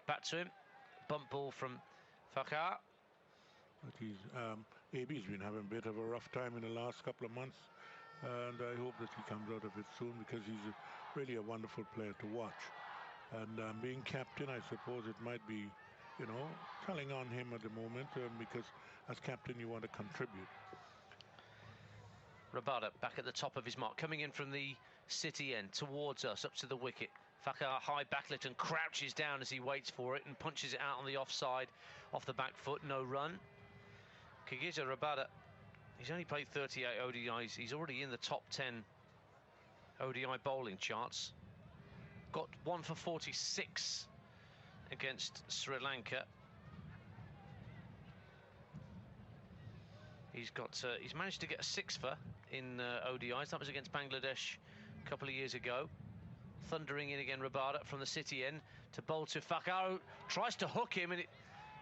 Back to him. Bump ball from Fakhar. But AB's been having a bit of a rough time in the last couple of months, and I hope that he comes out of it soon, because he's really a wonderful player to watch. And being captain, I suppose it might be, you know, telling on him at the moment, because as captain you want to contribute. Rabada back at the top of his mark, coming in from the city end towards us, up to the wicket. Fakhar high backlit and crouches down as he waits for it and punches it out on the offside, off the back foot, no run. Kagiso Rabada, he's only played 38 ODIs. He's already in the top 10 ODI bowling charts. Got 1 for 46 against Sri Lanka. He's managed to get a 6-for in ODIs. That was against Bangladesh a couple of years ago. Thundering in again, Rabada from the city end to bowl to Fakhar, who tries to hook him, and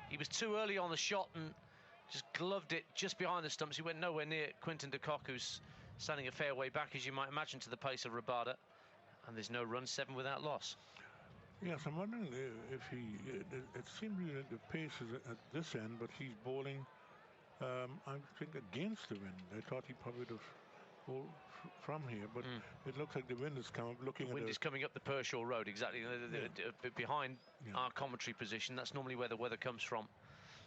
he was too early on the shot and just gloved it just behind the stumps. He went nowhere near Quinton de Kock, who's standing a fair way back, as you might imagine, to the pace of Rabada. And there's no run, 7 without loss. Yes, I'm wondering if it seems that the pace is at this end, but he's bowling, I think, against the wind. I thought he probably would have bowled from here, but it looks like the wind is coming up. The wind is coming up the Pershaw Road, exactly, behind our commentary position. That's normally where the weather comes from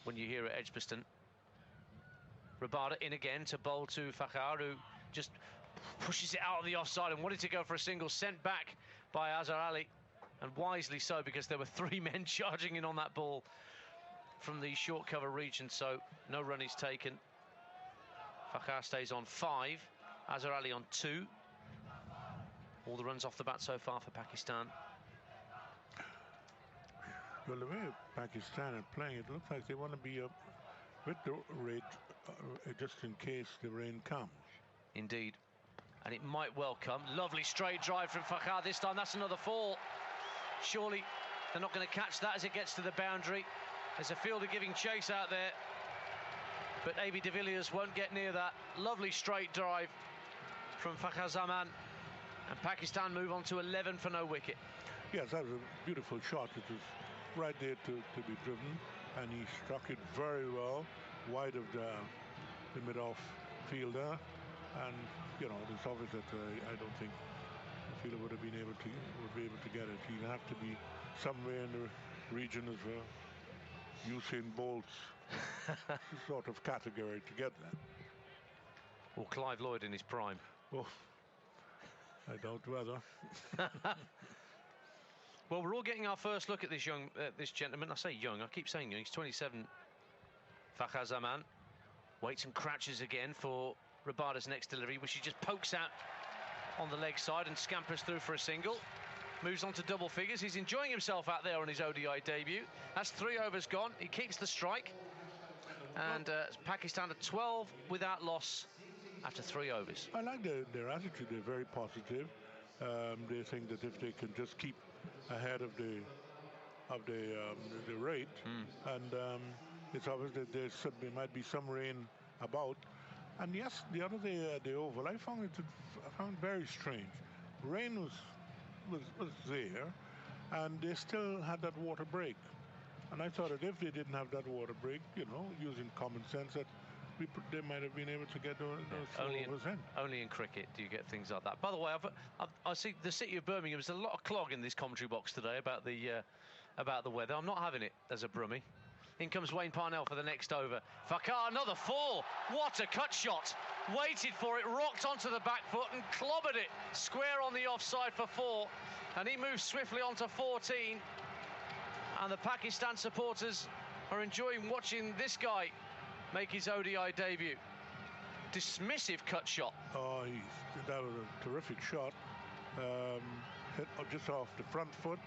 when you hear at Edgbaston. Rabada in again to bowl to Fakhar, who just pushes it out of the offside and wanted to go for a single, sent back by Azhar Ali, and wisely so, because there were 3 men charging in on that ball from the short cover region, so no run is taken. Fakhar stays on 5, Azhar Ali on 2. All the runs off the bat so far for Pakistan. Well, the way Pakistan are playing, it looks like they want to be up with the rate just in case the rain comes. Indeed. And it might well come. Lovely straight drive from Fakhar this time. That's another 4. Surely they're not going to catch that as it gets to the boundary. There's a fielder giving chase out there, but AB de Villiers won't get near that. Lovely straight drive from Fakhar Zaman, and Pakistan move on to 11 for no wicket. Yes, that was a beautiful shot. It was right there to be driven, and he struck it very well, wide of the mid-off fielder. And you know, it's obvious that I don't think the fielder would be able to get it. He'd have to be somewhere in the region of Usain Bolt's sort of category to get that. Or Clive Lloyd in his prime. Oh, I doubt whether. Well, we're all getting our first look at this this gentleman. I say young, I keep saying young. He's 27. Fakhar Zaman waits and crouches again for Rabada's next delivery, which he just pokes out on the leg side and scampers through for a single. Moves on to double figures. He's enjoying himself out there on his ODI debut. That's 3 overs gone. He keeps the strike. And Pakistan are 12 without loss after 3 overs. I like their attitude. They're very positive. They think that if they can just keep ahead of the rate, and it's obvious that there might be some rain about. And yes, the other day the Oval, I found very strange. Rain was there, and they still had that water break. And I thought that if they didn't have that water break, you know, using common sense, that they might have been able to get those overs in. Only in cricket do you get things like that. By the way, I see the city of Birmingham. There's a lot of clog in this commentary box today about the weather. I'm not having it as a Brummie. In comes Wayne Parnell for the next over. Fakhar, another 4. What a cut shot. Waited for it, rocked onto the back foot and clobbered it square on the offside for 4. And he moves swiftly on to 14. And the Pakistan supporters are enjoying watching this guy make his ODI debut. Dismissive cut shot. Oh, that was a terrific shot. Hit just off the front foot,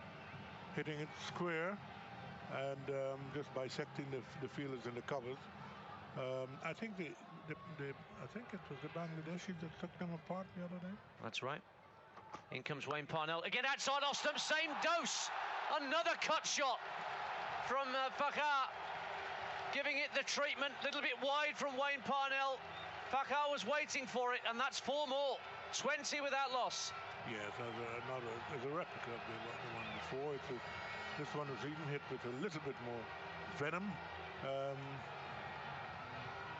hitting it square, and just bisecting the fielders in the covers. I think I think it was the Bangladeshis that took them apart the other day. That's right. In comes Wayne Parnell again, outside off stump, same dose. Another cut shot from Fakhar, giving it the treatment. Little bit wide from Wayne Parnell. Fakhar was waiting for it, and that's 4 more. 20 without loss. Yes, there's a replica of the one before. It's This one was even hit with a little bit more venom.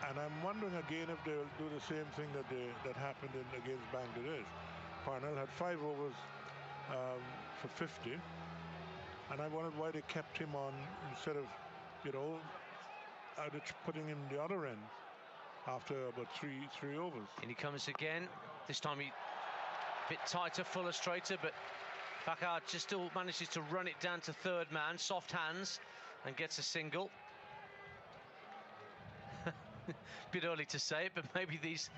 And I'm wondering again if they'll do the same thing that happened against Bangladesh. Parnell had 5 overs for 50, and I wondered why they kept him on instead of, you know, putting him the other end after about three overs. And he comes again. This time he a bit tighter, fuller, straighter, but Fakhar just still manages to run it down to third man, soft hands, and gets a single. Bit early to say it, but maybe these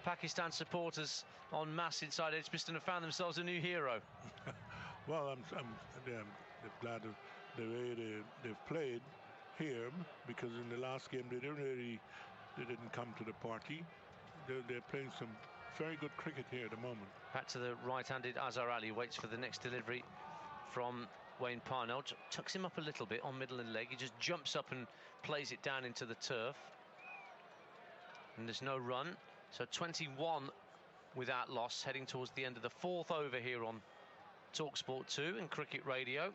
Pakistan supporters en masse inside Edgbaston have found themselves a new hero. Well, I'm glad of the way they've played here, because in the last game they didn't come to the party. They're playing some very good cricket here at the moment. Back to the right-handed Azhar Ali, waits for the next delivery from Wayne Parnell, tucks him up a little bit on middle and leg. He just jumps up and plays it down into the turf. And there's no run, so 21 without loss, heading towards the end of the 4th over here on TalkSport 2 and Cricket Radio.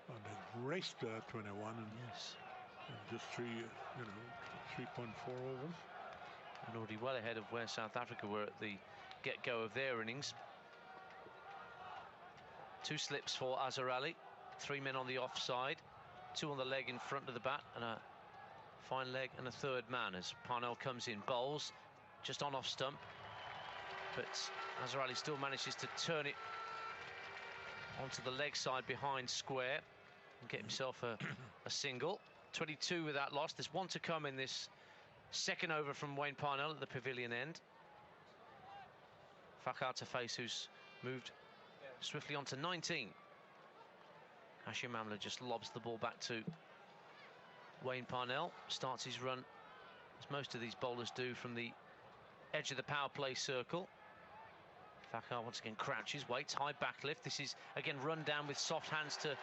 Well, they've raced 21 and yes, and just 3.4 overs. And already well ahead of where South Africa were at the get-go of their innings. 2 slips for Azhar Ali, 3 men on the offside, 2 on the leg in front of the bat, and a fine leg and a third man as Parnell comes in, bowls just on off stump, but Azhar Ali still manages to turn it onto the leg side behind square and get himself a single. 22 without loss. There's 1 to come in this second over from Wayne Parnell at the pavilion end. Fakhar to face, who's moved swiftly on to 19. Hashim Amla just lobs the ball back to Wayne Parnell, starts his run, as most of these bowlers do, from the edge of the power play circle. Fakhar once again crouches, waits, high back lift. This is again run down with soft hands to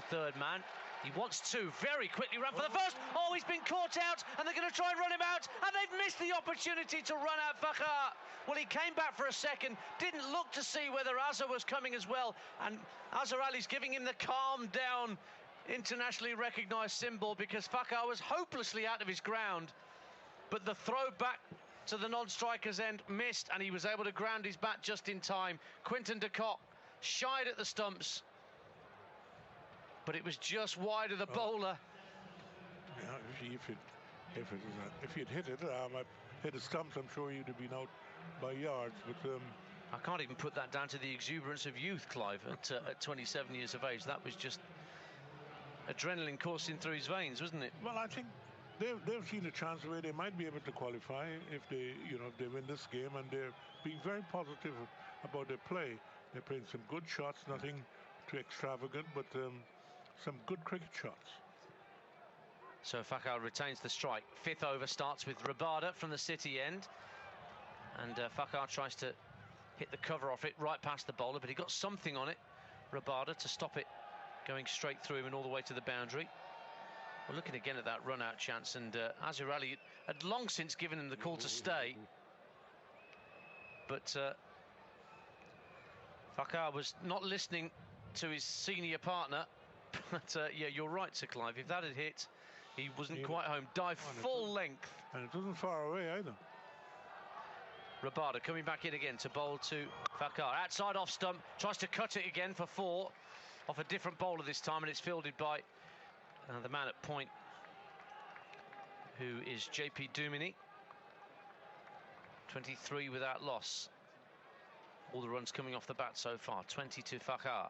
third man. He wants to very quickly run for the first. Oh, he's been caught out, and they're going to try and run him out, and they've missed the opportunity to run out Fakhar. Well, he came back for a second, didn't look to see whether Azhar was coming as well, and Azhar Ali's giving him the calm down, internationally recognised symbol, because Fakhar was hopelessly out of his ground, but the throw back to the non-striker's end missed, and he was able to ground his bat just in time. Quinton de Kock shied at the stumps, but it was just wide of the bowler. Yeah, if you'd hit it, hit the stumps, I'm sure you'd have been out by yards. But I can't even put that down to the exuberance of youth, Clive, at 27 years of age. That was just adrenaline coursing through his veins, wasn't it? Well, I think they've seen a chance where they might be able to qualify if they win this game, and they're being very positive about their play. They're playing some good shots, nothing too extravagant, but some good cricket shots. So Fakhar retains the strike. 5th over starts with Rabada from the City end, and Fakhar tries to hit the cover off it right past the bowler, but he got something on it, Rabada, to stop it going straight through him and all the way to the boundary. We're looking again at that run-out chance, and Azhar Ali had long since given him the call to stay. But Fakhar was not listening to his senior partner. But yeah, you're right, Sir Clive. If that had hit, he wasn't quite home. Dive full length. And it wasn't far away either. Rabada coming back in again to bowl to Fakhar. Outside off stump, tries to cut it again for 4 off a different bowler this time, and it's fielded by the man at point, who is JP Dumini. 23 without loss. All the runs coming off the bat so far. 20 to Fakhar,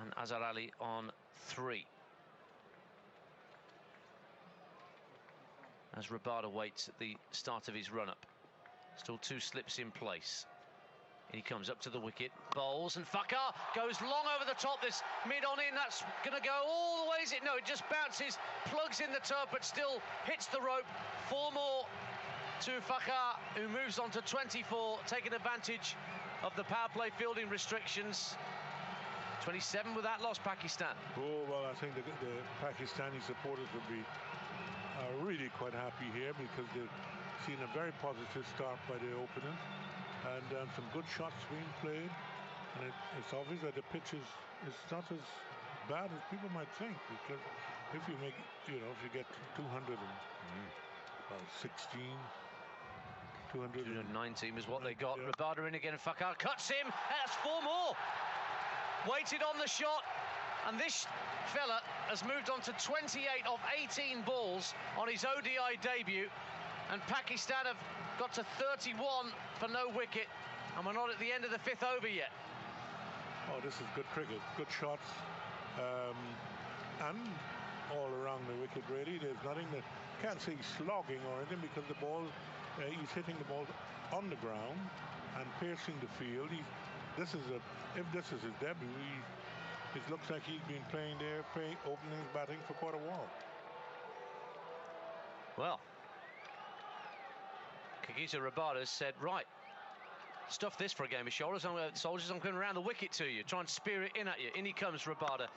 and Azhar Ali on 3. As Rabada waits at the start of his run-up. Still 2 slips in place. He comes up to the wicket, bowls, and Fakhar goes long over the top. This mid-on in, that's going to go all the way. No, it just bounces, plugs in the turf, but still hits the rope. 4 more to Fakhar, who moves on to 24, taking advantage of the power play fielding restrictions. 27 without loss, Pakistan. Oh, well, I think the Pakistani supporters would be really quite happy here, because they've seen a very positive start by the openers, and some good shots being played. And it's obvious that the pitch is not as bad as people might think, because if you make, you know, if you get 216, 219 was what they got. Yeah. Rabada in again, and Fakhar cuts him. That's 4 more. Waited on the shot, and this fella has moved on to 28 of 18 balls on his ODI debut, and Pakistan have got to 31 for no wicket, and we're not at the end of the 5th over yet. Oh, this is good cricket, good shots, and all around the wicket really. There's nothing that, can't say he's slogging or anything, because the ball, he's hitting the ball on the ground and piercing the field. If this is his debut, it looks like he's been playing there, opening batting for quite a while. Well, Kagiso Rabada said, right, stuff this for a game of soldiers. I'm going around the wicket to you, try and spear it in at you. In he comes, Rabada.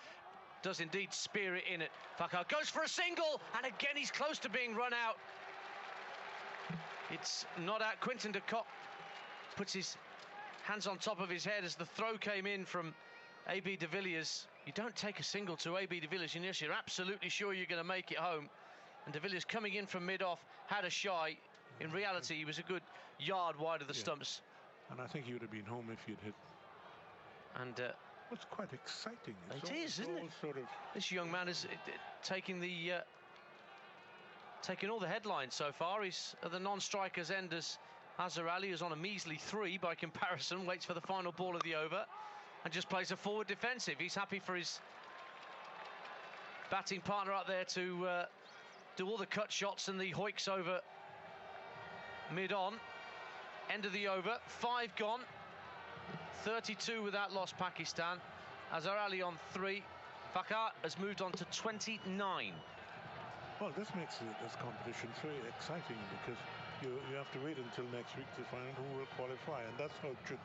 Does indeed spear it in at Fakhar. Goes for a single, and again he's close to being run out. It's not out. Quinton de Kock puts his hands on top of his head as the throw came in from A.B. de Villiers. You don't take a single to A.B. de Villiers unless you're absolutely sure you're going to make it home. And de Villiers, coming in from mid-off, had a shy. In reality, he was a good yard wide of the stumps. And I think he would have been home if he'd hit. And it's quite exciting. It is, isn't it? Sort of... This young man is taking all the headlines so far. He's at the non-strikers end as Azhar Ali, who's on a measly 3 by comparison, waits for the final ball of the over and just plays a forward defensive. He's happy for his batting partner up there to do all the cut shots and the hoiks over mid-on. End of the over, 5 gone, 32 without loss Pakistan. Azhar Ali on 3. Fakhar has moved on to 29. Well, this makes this competition very exciting, because you have to wait until next week to find out who will qualify, and that's how it should.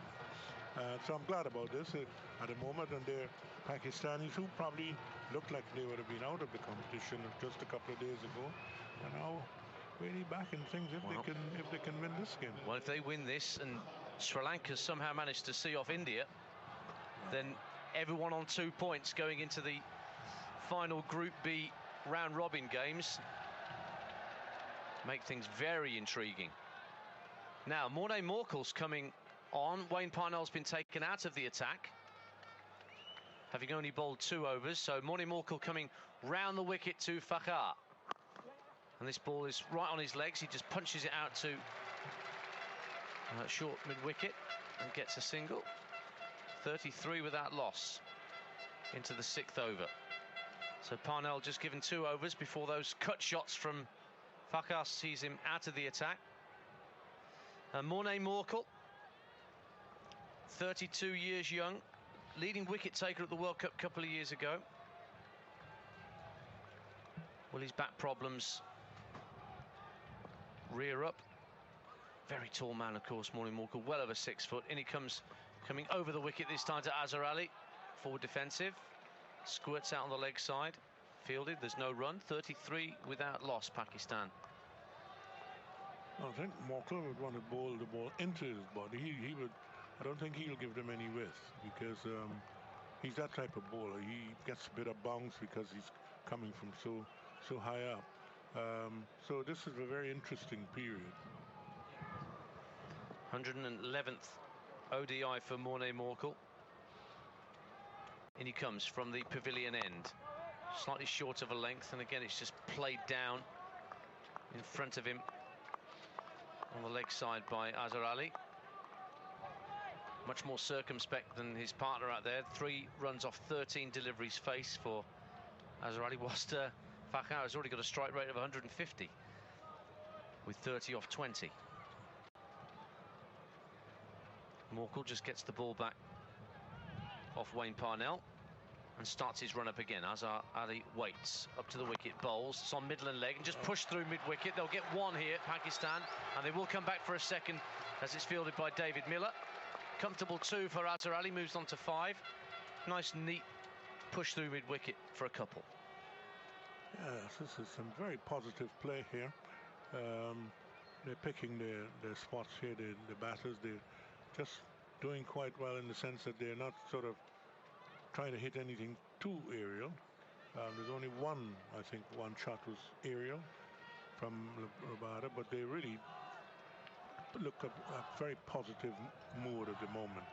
So I'm glad about this at the moment, and they're Pakistanis who probably looked like they would have been out of the competition just a couple of days ago, and now really back in things if they can win this game. Well, if they win this and Sri Lanka somehow managed to see off India, then everyone on 2 points going into the final Group B round robin games make things very intriguing. Now Morne Morkel's coming on. Wayne Parnell's been taken out of the attack, having only bowled 2 overs, so Morne Morkel coming round the wicket to Fakhar. And this ball is right on his legs. He just punches it out to short mid-wicket and gets a single. 33 without loss into the 6th over. So Parnell just given 2 overs before those cut shots from Fakhar sees him out of the attack. Morne Morkel, 32 years young, leading wicket taker at the World Cup a couple of years ago. Well, his back problems rear up. Very tall man, of course, Morne Morkel, well over 6 foot. In he comes, coming over the wicket this time to Azhar Ali. Forward defensive, squirts out on the leg side, fielded, there's no run. 33 without loss, Pakistan. I think Morkel would want to bowl the ball into his body. He would. I don't think he'll give them any width, because he's that type of bowler. He gets a bit of bounce because he's coming from so high up. So this is a very interesting period. 111th ODI for Morne Morkel. In he comes from the pavilion end, slightly short of a length, and again it's just played down in front of him on the leg side by Azhar Ali. Much more circumspect than his partner out there. 3 runs off 13 deliveries face for Azhar Ali, whilst Fakhar has already got a strike rate of 150 with 30 off 20. Morkel just gets the ball back off Wayne Parnell and starts his run up again. Azhar Ali waits up to the wicket, bowls. It's on middle and leg and just push through mid-wicket. They'll get 1 here, Pakistan, and they will come back for a second as it's fielded by David Miller. Comfortable 2 for Azhar Ali, moves on to 5. Nice, neat push through mid-wicket for a couple. Yes, this is some very positive play here. They're picking their spots here, the batters. They're just doing quite well in the sense that they're not sort of trying to hit anything too aerial. There's only one shot was aerial from Rabada, but they really look a very positive mood at the moment.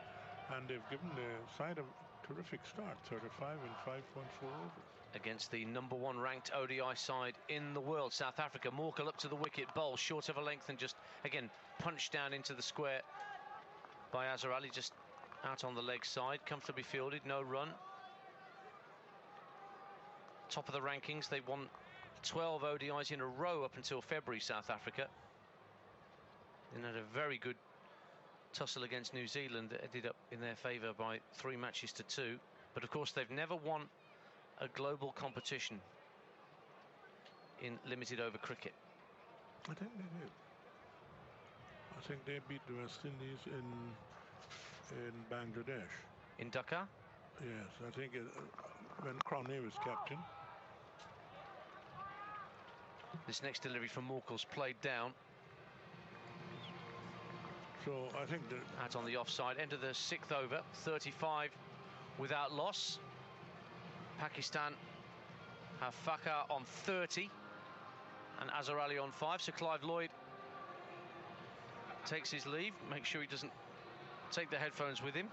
And they've given the side a terrific start, 35 in 5.4 overs. Against the #1 ranked ODI side in the world, South Africa. Morkel up to the wicket, bowl short of a length and just, again, punched down into the square by Azhar Ali, just out on the leg side. Comfortably fielded, no run. Top of the rankings. They won 12 ODIs in a row up until February, South Africa. They had a very good tussle against New Zealand that ended up in their favour by 3 matches to 2. But of course they've never won a global competition in limited over cricket. I think they did. I think they beat the West Indies in Bangladesh. In Dhaka? Yes, I think when Croney was captain. This next delivery from Morkel's played down. So I think that out on the offside, end of the 6th over, 35 without loss. Pakistan have Fakhar on 30 and Azhar Ali on 5. So Clive Lloyd takes his leave. Make sure he doesn't take the headphones with him,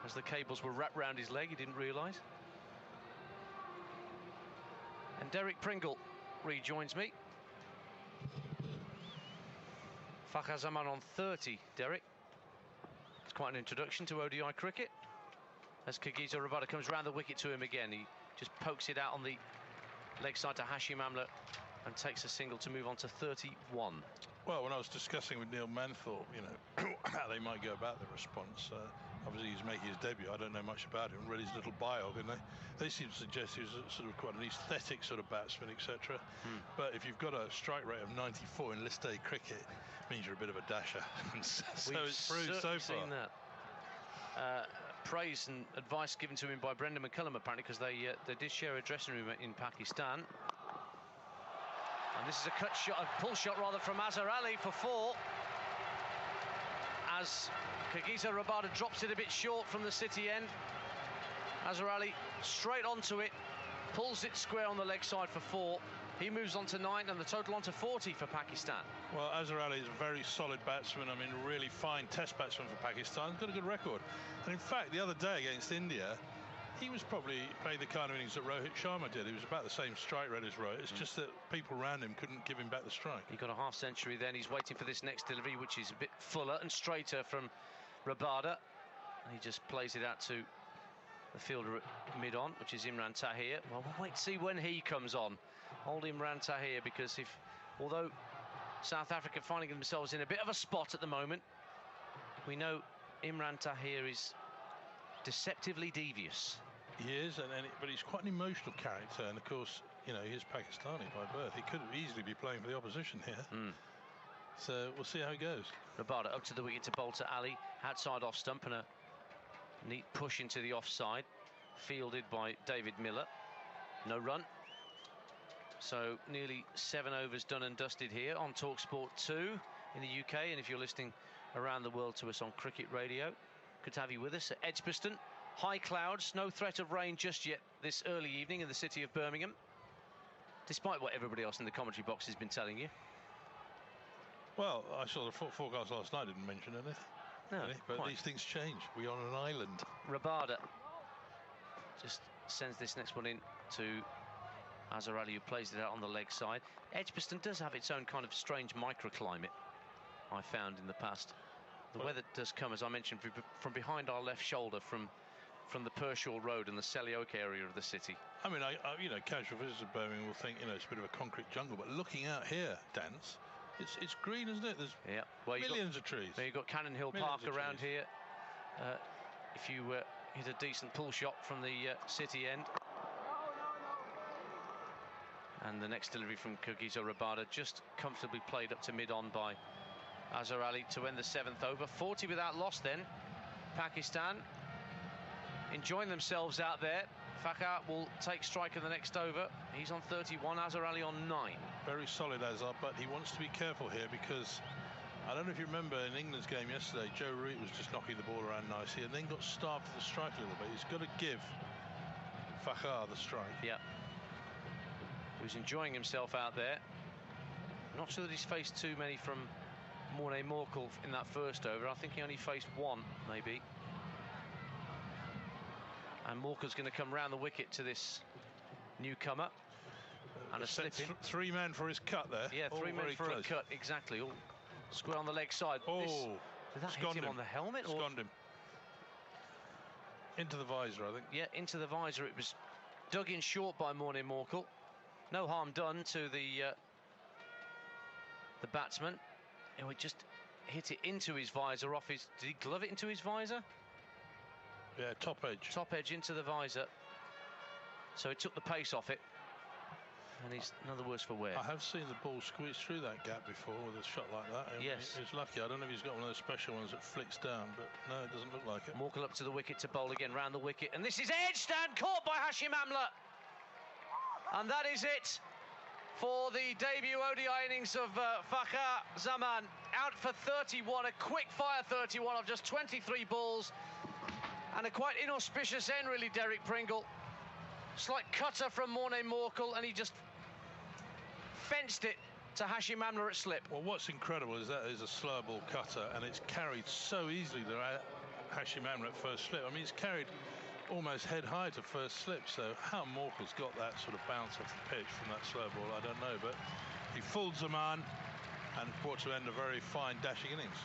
as the cables were wrapped round his leg. He didn't realise. And Derek Pringle rejoins me. Fakhar Zaman on 30, Derek. It's quite an introduction to ODI cricket. As Kagiso Rabada comes round the wicket to him again, he just pokes it out on the leg side to Hashim Amla and takes a single to move on to 31. Well, when I was discussing with Neil Manthorpe, you know, how they might go about the response, obviously he's making his debut. I don't know much about him. Read his little bio, and they seem to suggest he was sort of quite an aesthetic sort of batsman, etc. But if you've got a strike rate of 94 in List A cricket, it means you're a bit of a dasher. So it's proved so far. Seen that. Praise and advice given to him by Brendan McCullum, apparently, because they did share a dressing room in Pakistan. And this is a cut shot, a pull shot rather, from Azhar Ali for 4. As Kagiso Rabada drops it a bit short from the city end. Azhar Ali straight onto it, pulls it square on the leg side for 4. He moves on to 9 and the total on to 40 for Pakistan. Well, Azhar Ali is a very solid batsman. I mean, really fine test batsman for Pakistan. Got a good record. And in fact, the other day against India, he was probably playing the kind of innings that Rohit Sharma did. He was about the same strike rate as Rohit. It's just that people around him couldn't give him back the strike. He got a half century then. He's waiting for this next delivery, which is a bit fuller and straighter from Rabada. He just plays it out to the fielder at mid-on, which is Imran Tahir. Well, we'll wait to see when he comes on. Hold Imran Tahir, because although South Africa finding themselves in a bit of a spot at the moment, we know Imran Tahir is deceptively devious. He is, but he's quite an emotional character, and of course, you know, he is Pakistani by birth. He could easily be playing for the opposition here. So we'll see how it goes. Rabada up to the wicket to bowl to Ali, outside off stump, and a neat push into the offside, fielded by David Miller. No run. So nearly 7 overs done and dusted here on TalkSport 2 in the UK, and if you're listening around the world to us on Cricket Radio, good to have you with us at Edgbaston. High clouds, no threat of rain just yet this early evening in the city of Birmingham, despite what everybody else in the commentary box has been telling you. Well, I saw the forecast last night, didn't mention anything. No, really, but quite. These things change. We're on an island. Rabada just sends this next one in to Azhar Ali, who plays it out on the leg side. Edgbaston does have its own kind of strange microclimate, I found in the past. The weather does come, as I mentioned, from behind our left shoulder, from the Pershaw Road and the Selly Oak area of the city. I mean, you know, casual visitors of Birmingham will think, you know, it's a bit of a concrete jungle, but looking out here, Dance, it's green, isn't it? There's millions of trees. You've got Cannon Hill Park around here. If you hit a decent pull shot from the city end. And the next delivery from Kagiso Rabada, just comfortably played up to mid-on by Azhar Ali to end the 7th over. 40 without loss then. Pakistan enjoying themselves out there. Fakhar will take strike in the next over. He's on 31, Azhar Ali on 9. Very solid, Azhar, but he wants to be careful here, because I don't know if you remember in England's game yesterday, Joe Root was just knocking the ball around nicely and then got starved for the strike a little bit. He's got to give Fakhar the strike. Yeah. He was enjoying himself out there. Not sure that he's faced too many from Morné Morkel in that first over. I think he only faced one, maybe. And Morkel's going to come round the wicket to this newcomer. And a slip in. 3 men for his cut there. Yeah, 3 men for a cut, exactly. All square on the leg side. Oh, did that hit him on the helmet? Sconned him. Into the visor, I think. Yeah, into the visor. It was dug in short by Morné Morkel. No harm done to the batsman. He would just hit it into his visor off his... Did he glove it into his visor? Yeah, top edge. Top edge into the visor. So it took the pace off it. And he's none the worse for wear. I have seen the ball squeeze through that gap before with a shot like that. Yes. He's lucky. I don't know if he's got one of those special ones that flicks down, but no, it doesn't look like it. Morkel up to the wicket to bowl again, round the wicket. And this is edged and caught by Hashim Amla. And that is it for the debut ODI innings of Fakhar Zaman. Out for 31, a quick fire 31 of just 23 balls. And a quite inauspicious end, really, Derek Pringle. Slight cutter from Morné Morkel, and he just fenced it to Hashim Amla at slip. Well, what's incredible is that is a slow ball cutter, and it's carried so easily to Hashim Amla at first slip. I mean, it's carried almost head high to first slip, so how Morkel's got that sort of bounce off the pitch from that slow ball, I don't know, but he fooled Zaman and brought to end a very fine dashing innings.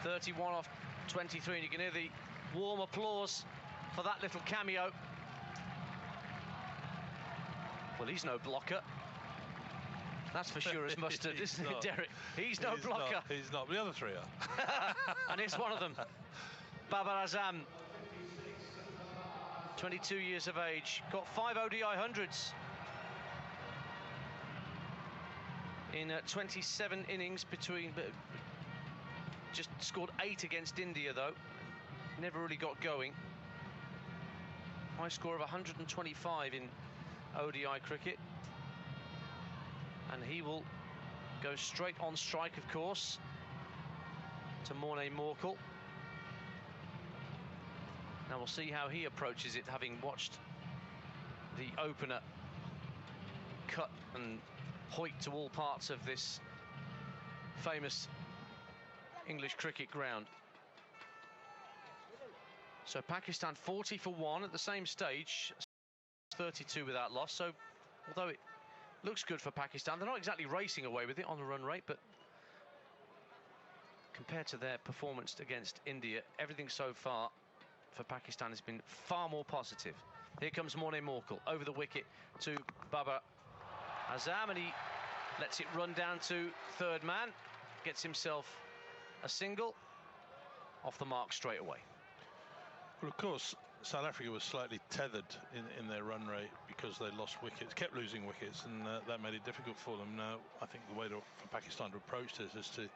31 off 23, and you can hear the warm applause for that little cameo. Well, he's no blocker. That's for sure as mustard, isn't it, Derek? He's no blocker. He's not. The other 3 are. And it's one of them. Babar Azam, 22 years of age, got 5 ODI hundreds in 27 innings between, but just scored 8 against India though. Never really got going. High score of 125 in ODI cricket. And he will go straight on strike, of course, to Morné Morkel. Now we'll see how he approaches it, having watched the opener cut and hoik to all parts of this famous English cricket ground. So Pakistan 40 for 1 at the same stage, 32 without loss. So although it looks good for Pakistan, they're not exactly racing away with it on the run rate, but compared to their performance against India, everything so far for Pakistan has been far more positive. Here comes Morné Morkel over the wicket to Babar Azam, and he lets it run down to third man, gets himself a single, off the mark straight away. Well, of course, South Africa was slightly tethered in their run rate because they lost wickets, kept losing wickets, and that made it difficult for them. Now, I think the way for Pakistan to approach this is to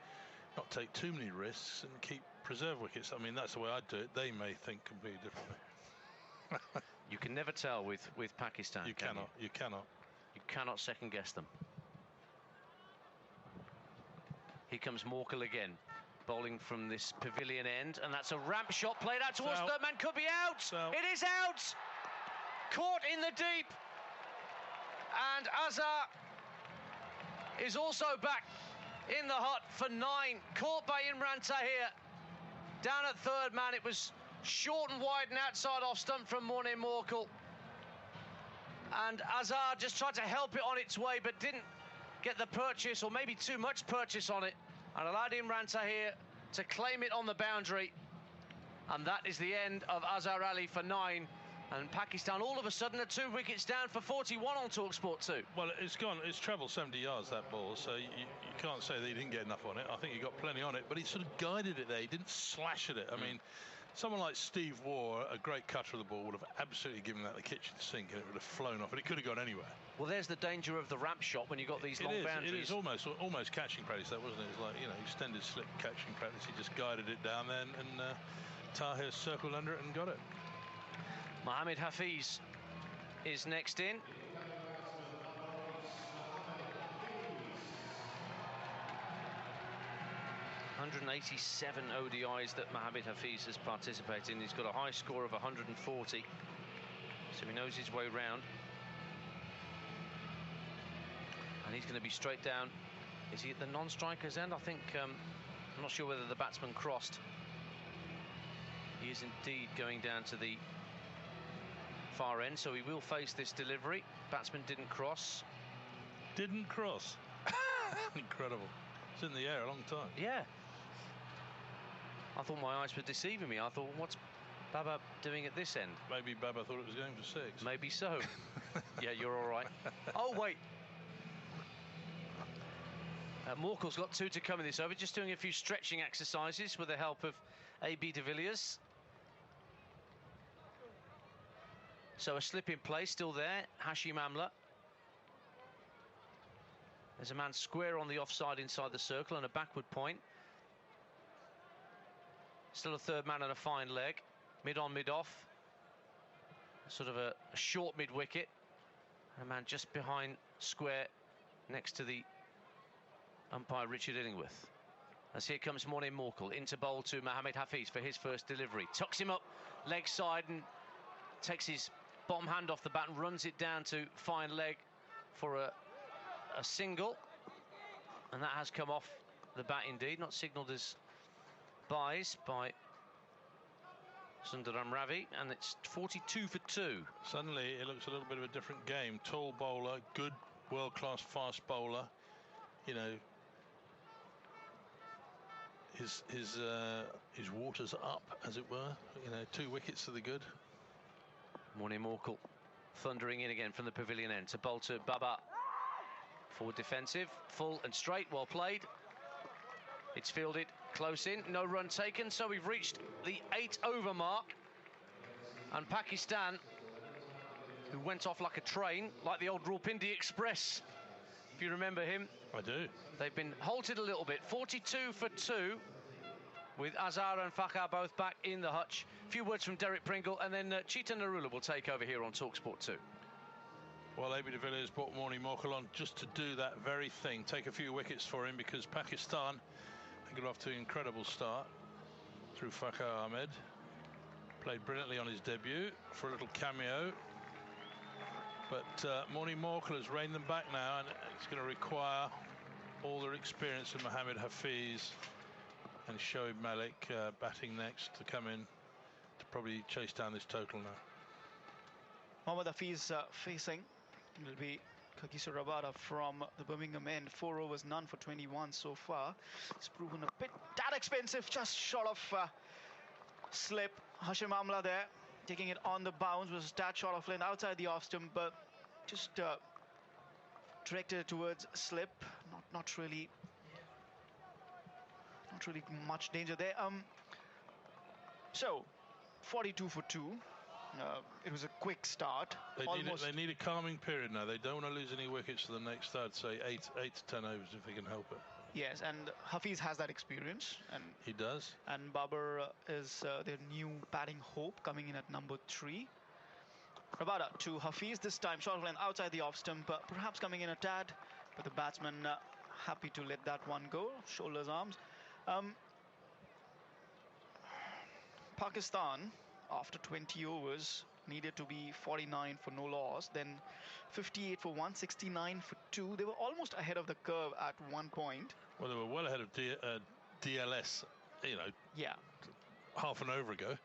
not take too many risks and preserve wickets. I mean, that's the way I'd do it. They may think completely differently. You can never tell with Pakistan. You cannot. You cannot. You cannot second guess them. Here comes Morkel again, bowling from this pavilion end, and that's a ramp shot played out towards third man. Could be out. It is out. Caught in the deep, and Azhar is also back in the hut for 9. Caught by Imran Tahir down at third man. It was short and wide and outside off stump from Morné Morkel, and Azhar just tried to help it on its way, but didn't get the purchase, or maybe too much purchase on it, and allowed Imran Tahir to claim it on the boundary. And that is the end of Azhar Ali for 9. And Pakistan all of a sudden are 2 wickets down for 41 on TalkSport 2. Well, it's travelled 70 yards, that ball, so you can't say that he didn't get enough on it. I think he got plenty on it, but he sort of guided it there. He didn't slash at it. I mean, someone like Steve Waugh, a great cutter of the ball, would have absolutely given that the kitchen sink and it would have flown off, and it could have gone anywhere. Well, there's the danger of the ramp shot when you've got these long boundaries. It is almost catching practice, that, wasn't it? It was like, extended slip catching practice. He just guided it down there, and Tahir circled under it and got it. Mohammed Hafiz is next in. 187 ODIs that Mohamed Hafiz has participated in. He's got a high score of 140, so he knows his way round. And he's going to be straight down. Is he at the non-striker's end? I think, I'm not sure whether the batsman crossed. He is indeed going down to the far end, so he will face this delivery. Batsman didn't cross. Didn't cross? Incredible. It's in the air a long time. Yeah. I thought my eyes were deceiving me. I thought, what's Baba doing at this end? Maybe Baba thought it was going for 6. Maybe so. Yeah, you're all right. Oh, wait. Morkel's got 2 to come in this over, just doing a few stretching exercises with the help of A.B. de Villiers. So a slip in play still there, Hashim Amla. There's a man square on the offside inside the circle and a backward point. Still a third man and a fine leg. Mid on, mid off. Sort of a short mid wicket. And a man just behind square next to the umpire Richard Illingworth. As here comes Morne Morkel into bowl to Mohamed Hafiz for his first delivery. Tucks him up leg side and takes his bottom hand off the bat and runs it down to fine leg for a single. And that has come off the bat indeed, not signalled as buys by Sundaram Ravi, and it's 42 for 2. Suddenly it looks a little bit of a different game. Tall bowler, good world-class fast bowler. You know, his water's up, as it were. You know, 2 wickets to the good. Morne Morkel thundering in again from the pavilion end to bowl to Baba. Forward defensive, full and straight, well played. It's fielded close in, no run taken, so we've reached the 8 over mark. And Pakistan, who went off like a train, like the old Rawalpindi Express, if you remember him. I do. They've been halted a little bit. 42 for 2, with Azhar and Fakhar both back in the hutch. A few words from Derek Pringle, and then Cheetah Narula will take over here on TalkSport 2. Well, A.B. de Villiers brought Morne Morkel on just to do that very thing, take a few wickets for him, because Pakistan got off to an incredible start through Fakhar Ahmed. Played brilliantly on his debut for a little cameo. But Morne Morkel has reined them back now, and it's going to require all their experience of Mohamed Hafiz and Shoaib Malik batting next to come in to probably chase down this total now. Mohamed Hafiz facing. It'll be Kagiso Rabada from the Birmingham end. 4 overs, none for 21 so far. It's proven a bit that expensive, just short of slip. Hashim Amla there, taking it on the bounce, was that short of length outside the off stump, but just directed towards slip. Not really much danger there. So 42 for 2. It was a quick start. They need a calming period now. They don't want to lose any wickets to the next, I'd say 8 to 10 overs if they can help it. Yes, and Hafiz has that experience. And he does. And Babar is their new batting hope, coming in at number 3. Rabada to Hafiz this time, short of length outside the off stump, but perhaps coming in a tad, but the batsman happy to let that one go. Shoulders, arms. Pakistan, after 20 overs, needed to be 49 for no loss, then 58 for 1, 69 for 2. They were almost ahead of the curve at one point. Well, they were well ahead of DLS, you know, half an over ago.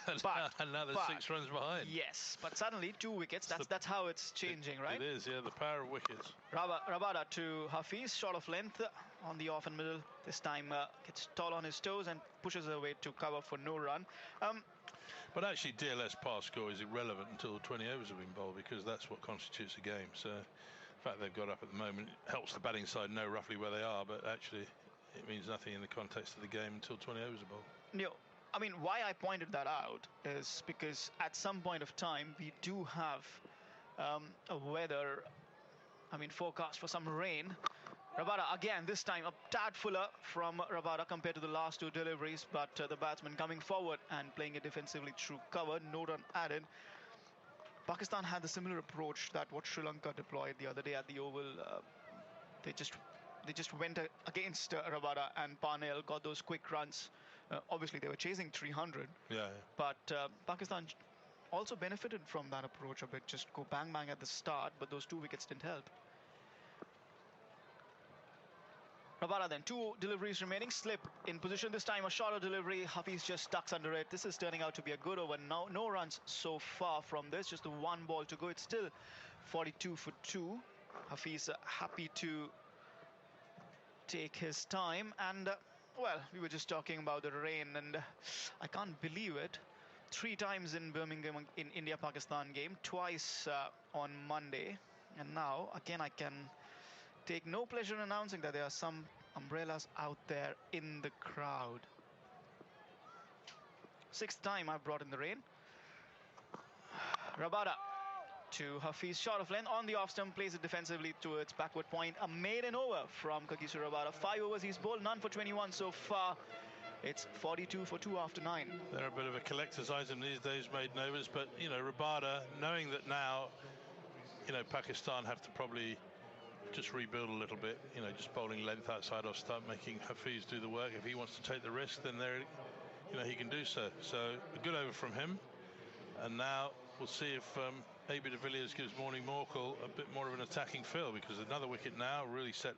and now they're 6 runs behind. Yes, but suddenly 2 wickets. That's how it's changing, right? It is, yeah, the power of wickets. Rabada to Hafiz, short of length on the off and middle. This time gets tall on his toes and pushes away to cover for no run. But actually, DLS pass score is irrelevant until 20 overs have been bowled, because that's what constitutes a game. So the fact they've got up at the moment helps the batting side know roughly where they are, but actually it means nothing in the context of the game until 20 overs are bowled. No, I mean, why I pointed that out is because at some point of time we do have a weather, forecast for some rain. Rabada again, this time a tad fuller from Rabada compared to the last 2 deliveries, but the batsman coming forward and playing it defensively through cover, no run added. Pakistan had the similar approach that what Sri Lanka deployed the other day at the Oval. They just they just went against Rabada, and Parnell got those quick runs. Obviously, they were chasing 300. Yeah. But Pakistan also benefited from that approach a bit. Just go bang bang at the start, but those 2 wickets didn't help. Rabada then, 2 deliveries remaining. Slip in position this time, a shorter delivery. Hafiz just ducks under it. This is turning out to be a good over. Now, no runs so far from this, just the 1 ball to go. It's still 42 for 2. Hafiz happy to take his time. And, well, we were just talking about the rain, and I can't believe it. 3 times in Birmingham in India-Pakistan game, twice on Monday. And now, again, I can take no pleasure in announcing that there are some umbrellas out there in the crowd. 6th time I've brought in the rain. Rabada to Hafiz, short of length on the off stump, plays it defensively towards backward point. A maiden over from Kagiso Rabada. 5 overs he's bowled, none for 21 so far. It's 42 for 2 after 9. They're a bit of a collector's item these days, maiden overs, but you know, Rabada, knowing that now, you know, Pakistan have to probably just rebuild a little bit, you know, just bowling length outside off stump, making Hafiz do the work. If he wants to take the risk, then there, you know, he can do so. So a good over from him. And now we'll see if AB de Villiers gives Morning Morkel a bit more of an attacking feel, because another wicket now really set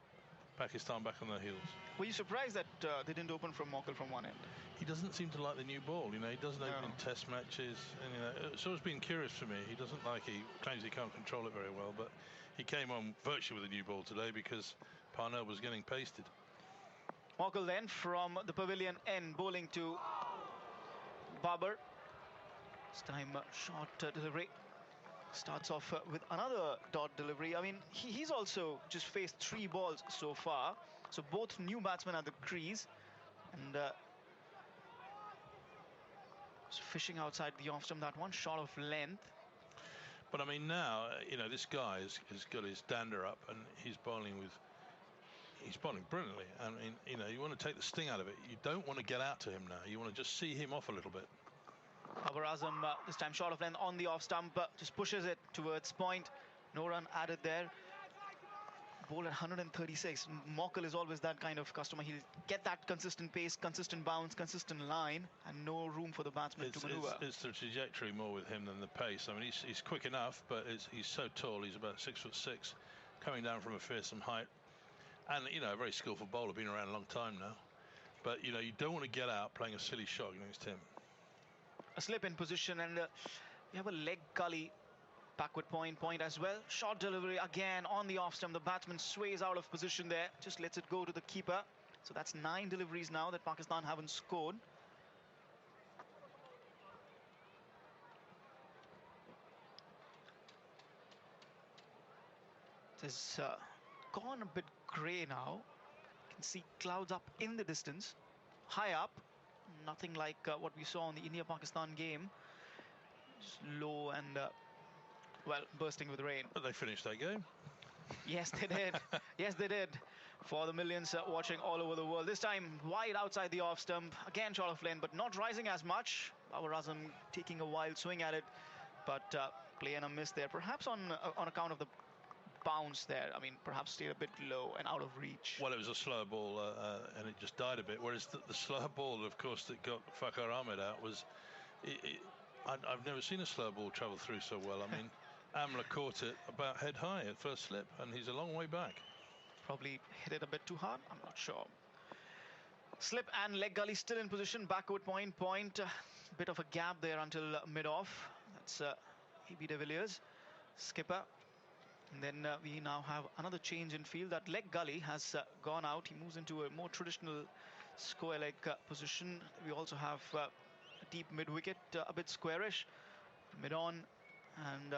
Pakistan back on their heels. Were you surprised that they didn't open from Morkel from one end? He doesn't seem to like the new ball, you know. He doesn't open in test matches, and you know, it's always been curious for me. He doesn't like it. He claims he can't control it very well, but he came on virtually with a new ball today because Parnell was getting pasted. Morkel then from the pavilion end, bowling to Babar. This time short delivery. Starts off with another dot delivery. I mean, he's also just faced 3 balls so far. So both new batsmen at the crease, and fishing outside the off stump. That one short of length. But I mean, now, you know, this guy has got his dander up, and he's bowling brilliantly. I mean, you know, you want to take the sting out of it. You don't want to get out to him now. You want to just see him off a little bit. Babar Azam this time short of length on the off stump, just pushes it towards point. No run added there. Bowled at 136. Morkel is always that kind of customer. He'll get that consistent pace, consistent bounce, consistent line, and no room for the batsman to maneuver. It's the trajectory more with him than the pace. I mean, he's quick enough, but he's so tall. He's about 6'6", coming down from a fearsome height, and you know, a very skillful bowler, been around a long time now. But you know, you don't want to get out playing a silly shot against him. A slip in position, and we have a leg gully. Backward point as well. Short delivery again on the off stump. The batsman sways out of position there. Just lets it go to the keeper. So that's 9 deliveries now that Pakistan haven't scored. It has gone a bit grey now. You can see clouds up in the distance. High up. Nothing like what we saw in the India-Pakistan game. Just low and well, bursting with rain. But they finished that game. Yes, they did. Yes, they did. For the millions watching all over the world. This time, wide outside the off stump. Again, short of length, but not rising as much. Babar Azam taking a wild swing at it. But play and a miss there. Perhaps on account of the bounce there. I mean, perhaps stayed a bit low and out of reach. Well, it was a slower ball and it just died a bit. Whereas the slower ball, of course, that got Fakhar Ahmed out was... I've never seen a slow ball travel through so well. I mean... Amla caught it about head high at first slip, and he's a long way back. Probably hit it a bit too hard. I'm not sure. Slip and leg gully still in position. Backward point. Bit of a gap there until mid-off. That's AB de Villiers, skipper. And then we now have another change in field. That leg gully has gone out. He moves into a more traditional square leg position. We also have a deep mid-wicket, a bit squarish. Mid-on, and...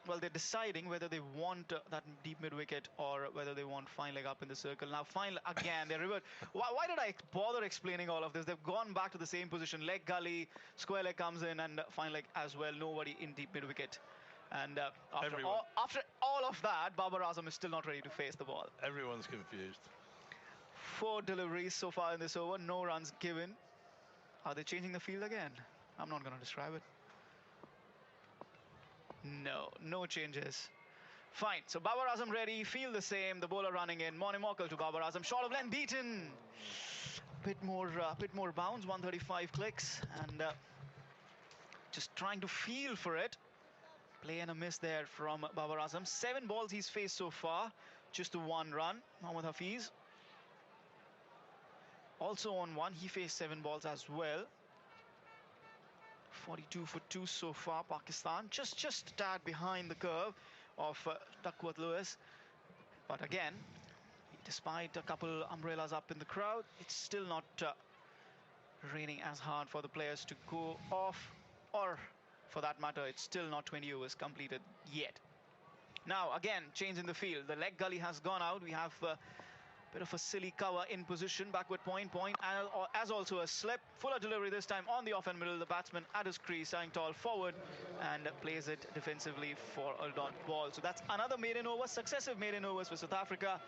well, they're deciding whether they want that deep mid-wicket or whether they want fine leg up in the circle. Now, fine again, they revert. Why did I bother explaining all of this? They've gone back to the same position. Leg gully, square leg comes in, and fine leg as well. Nobody in deep mid-wicket. And after all of that, Babar Azam is still not ready to face the ball. Everyone's confused. 4 deliveries so far in this over. No runs given. Are they changing the field again? I'm not going to describe it. No changes. Fine. So Babar Azam ready. Feel the same. The bowler running in. Morning Mokkal to Babar Azam. Short of length beaten. Bit more bounce. 135 clicks and just trying to feel for it. Play and a miss there from Babar Azam. 7 balls he's faced so far. Just a 1 run. Mohammad Hafiz also on 1. He faced 7 balls as well. 42 for 2 so far. Pakistan just a tad behind the curve of Duckworth Lewis. But again, despite a couple umbrellas up in the crowd, it's still not raining as hard for the players to go off, or for that matter, it's still not 20 overs completed yet. Now again, change in the field. The leg gully has gone out. We have a bit of a silly cover in position. Backward point, as also a slip. Fuller delivery this time on the off-end middle. The batsman at his crease, standing tall forward, and plays it defensively for a dot ball. So that's another maiden over, successive maiden overs for South Africa.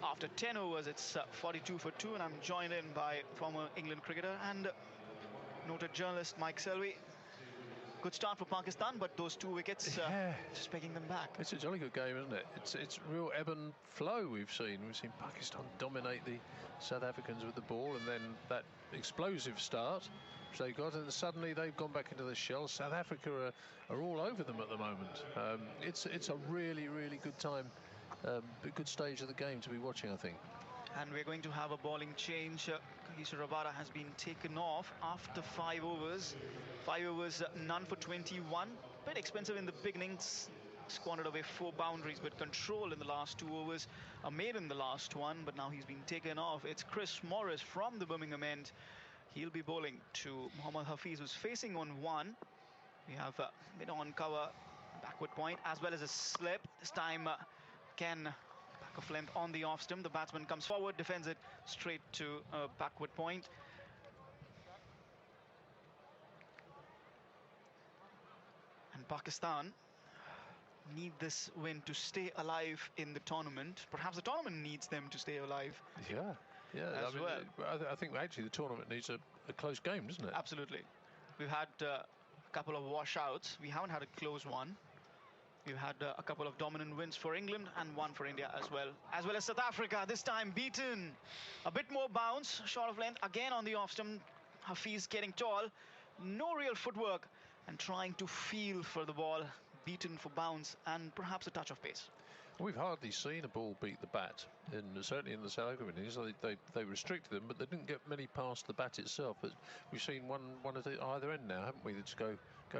After 10 overs, it's 42 for 2, and I'm joined in by former England cricketer and noted journalist Mike Selby. Good start for Pakistan, but those 2 wickets just pegging them back. It's a jolly good game, isn't it? It's real ebb and flow we've seen. We've seen Pakistan dominate the South Africans with the ball, and then that explosive start which they got, and suddenly they've gone back into the shell. South Africa are all over them at the moment. It's a really good time, a good stage of the game to be watching, I think. And we're going to have a bowling change. Kagiso Rabada has been taken off after 5 overs. 5 overs, none for 21. Bit expensive in the beginnings. Squandered away 4 boundaries, but control in the last 2 overs. A made in the last one, but now he's been taken off. It's Chris Morris from the Birmingham end. He'll be bowling to Mohammad Hafiz, who's facing on 1. We have mid-on cover, backward point, as well as a slip. This time, Ken of length on the off stump. The batsman comes forward, defends it straight to a backward point. And Pakistan need this win to stay alive in the tournament. Perhaps the tournament needs them to stay alive. As well. I think actually the tournament needs a close game, doesn't it? Absolutely. We've had a couple of washouts. We haven't had a close one. We've had a couple of dominant wins for England and 1 for India as well as South Africa. This time beaten. A bit more bounce, short of length, again on the off stump. Hafiz getting tall, no real footwork, and trying to feel for the ball. Beaten for bounce and perhaps a touch of pace. We've hardly seen a ball beat the bat, certainly in the South African innings. They restricted them, but they didn't get many past the bat itself. But we've seen one at either end now, haven't we? That's go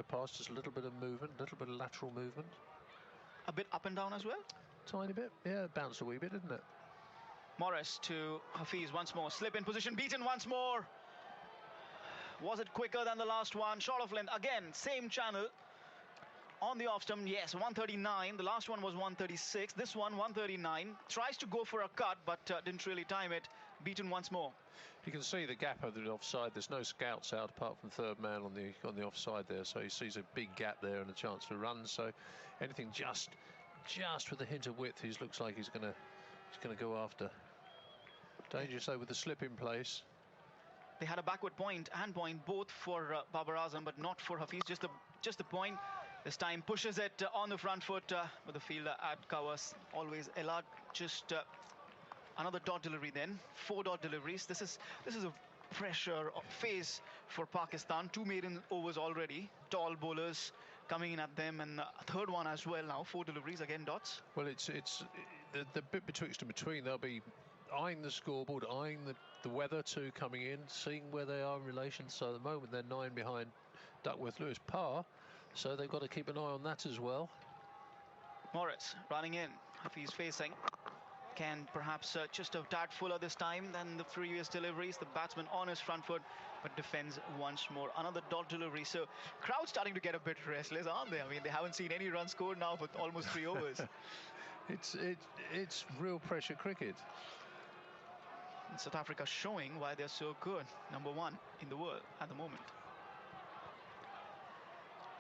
past, just a little bit of movement, a little bit of lateral movement. A bit up and down as well? Tiny bit, yeah, bounced a wee bit, didn't it? Morris to Hafiz once more. Slip in position, beaten once more. Was it quicker than the last one? Short of length, again, same channel. On the off stump, yes, 139. The last one was 136. This one, 139. Tries to go for a cut, but didn't really time it. Beaten once more. You can see the gap of the offside. There's no scouts out apart from third man on the offside there, so he sees a big gap there and a chance to run. So anything just with a hint of width, he looks like he's going to go after. Dangerous though with the slip in place. They had a backward point and point both for Babar Azam, but not for Hafiz. Just the point. This time pushes it on the front foot with the fielder at covers. Always Elad. Just another dot delivery then. 4 dot deliveries. This is a pressure phase for Pakistan. 2 maiden overs already. Tall bowlers coming in at them, and a third one as well now. 4 deliveries, again dots. Well, it's the bit betwixt and between. They'll be eyeing the scoreboard, eyeing the weather too coming in, seeing where they are in relation. So at the moment they're 9 behind Duckworth Lewis par. So they've got to keep an eye on that as well. Morris running in. Hafiz facing. Can perhaps just a tad fuller this time than the previous deliveries. The batsman on his front foot, but defends once more. Another dot delivery. So crowd starting to get a bit restless, aren't they? I mean, they haven't seen any runs scored now for almost 3 overs. It's real pressure cricket. And South Africa showing why they're so good. Number 1 in the world at the moment.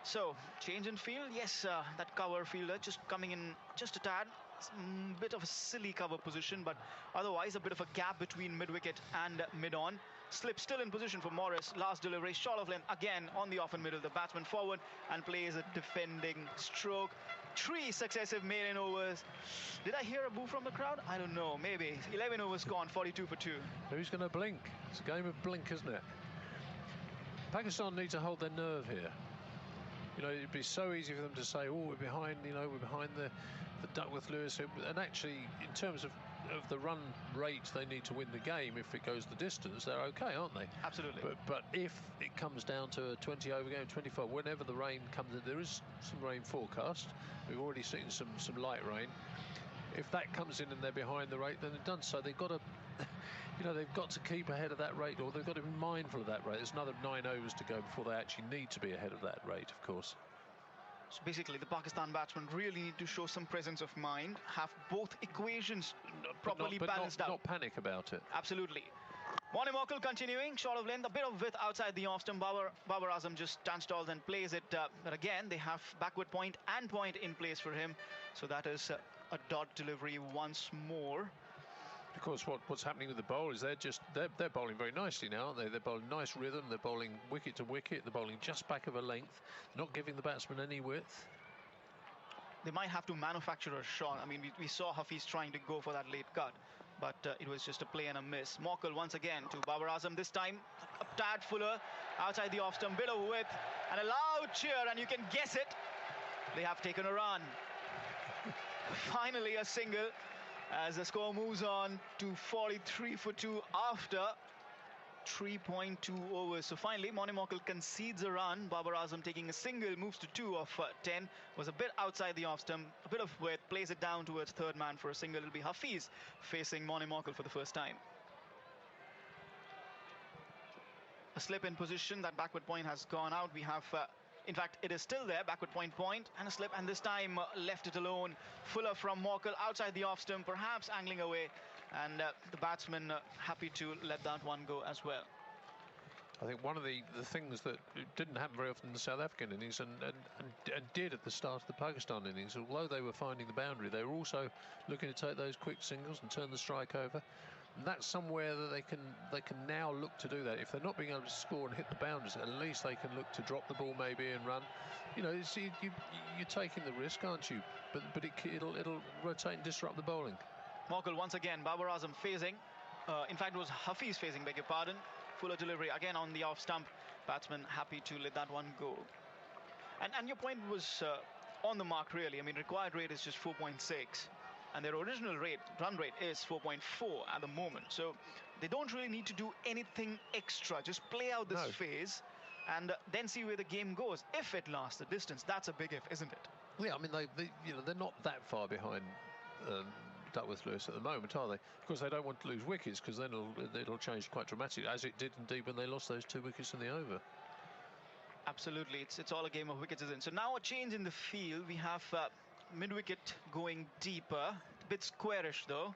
So, change in field. Yes, that cover fielder just coming in just a tad. Bit of a silly cover position, but otherwise a bit of a gap between mid-wicket and mid-on. Slip still in position for Morris. Last delivery, short of length again on the off and middle. The batsman forward and plays a defending stroke. 3 successive maiden overs. Did I hear a boo from the crowd? I don't know. Maybe. 11 overs gone, 42 for 2. Who's going to blink? It's a game of blink, isn't it? Pakistan need to hold their nerve here. You know, it'd be so easy for them to say, oh, we're behind, you know, we're behind the Duckworth-Lewis. And actually, in terms of the run rate they need to win the game, if it goes the distance, they're okay, aren't they? Absolutely. But if it comes down to a 20-over game, 25, whenever the rain comes in, there is some rain forecast. We've already seen some light rain. If that comes in and they're behind the rate, then they're done. So they've got to, you know, they've got to keep ahead of that rate, or they've got to be mindful of that rate. There's another 9 overs to go before they actually need to be ahead of that rate, of course. So basically, the Pakistan batsmen really need to show some presence of mind, have both equations properly balanced out. Not panic about it. Absolutely. Monem Morkel continuing, short of length, a bit of width outside the off stump. Babar Azam just stands tall and plays it. But again, they have backward point and point in place for him. So that is a dot delivery once more. Of course, what's happening with the bowl is they're bowling very nicely now, aren't they? They're bowling nice rhythm. They're bowling wicket to wicket. They're bowling just back of a length, not giving the batsman any width. They might have to manufacture a shot. I mean, we saw Hafiz trying to go for that late cut, but it was just a play and a miss. Morkel once again to Babar Azam, this time a tad fuller outside the off stump, bit of width and a loud cheer, and you can guess it. They have taken a run. Finally a single, as the score moves on to 43 for 2 after 3.2 overs. So finally, Monem Morkel concedes a run. Babar Azam taking a single, moves to 2 of 10. Was a bit outside the off stump, a bit of width, plays it down towards third man for a single. It'll be Hafiz facing Monem Morkel for the first time. A slip in position, that backward point has gone out. We have in fact, it is still there, backward point, and a slip, and this time left it alone. Fuller from Morkel outside the off stump, perhaps angling away, and the batsman happy to let that one go as well. I think one of the things that didn't happen very often in the South African innings and did at the start of the Pakistan innings, although they were finding the boundary, they were also looking to take those quick singles and turn the strike over. And that's somewhere that they can now look to do that. If they're not being able to score and hit the boundaries, at least they can look to drop the ball maybe and run. You know, you're taking the risk, aren't you? But it'll rotate and disrupt the bowling. Morkel once again, Babar Azam phasing. In fact, it was Hafiz phasing, beg your pardon. Fuller delivery again on the off stump. Batsman happy to let that one go. And your point was on the mark, really. I mean, required rate is just 4.6. And their original run rate is 4.4 at the moment. So they don't really need to do anything extra. Just play out this phase and then see where the game goes. If it lasts the distance, that's a big if, isn't it? Yeah, I mean, they're not that far behind Duckworth-Lewis at the moment, are they? Of course, they don't want to lose wickets, because then it'll change quite dramatically, as it did indeed when they lost those 2 wickets in the over. Absolutely, it's all a game of wickets, isn't it? So now a change in the field. We have mid-wicket going deeper, a bit squarish though.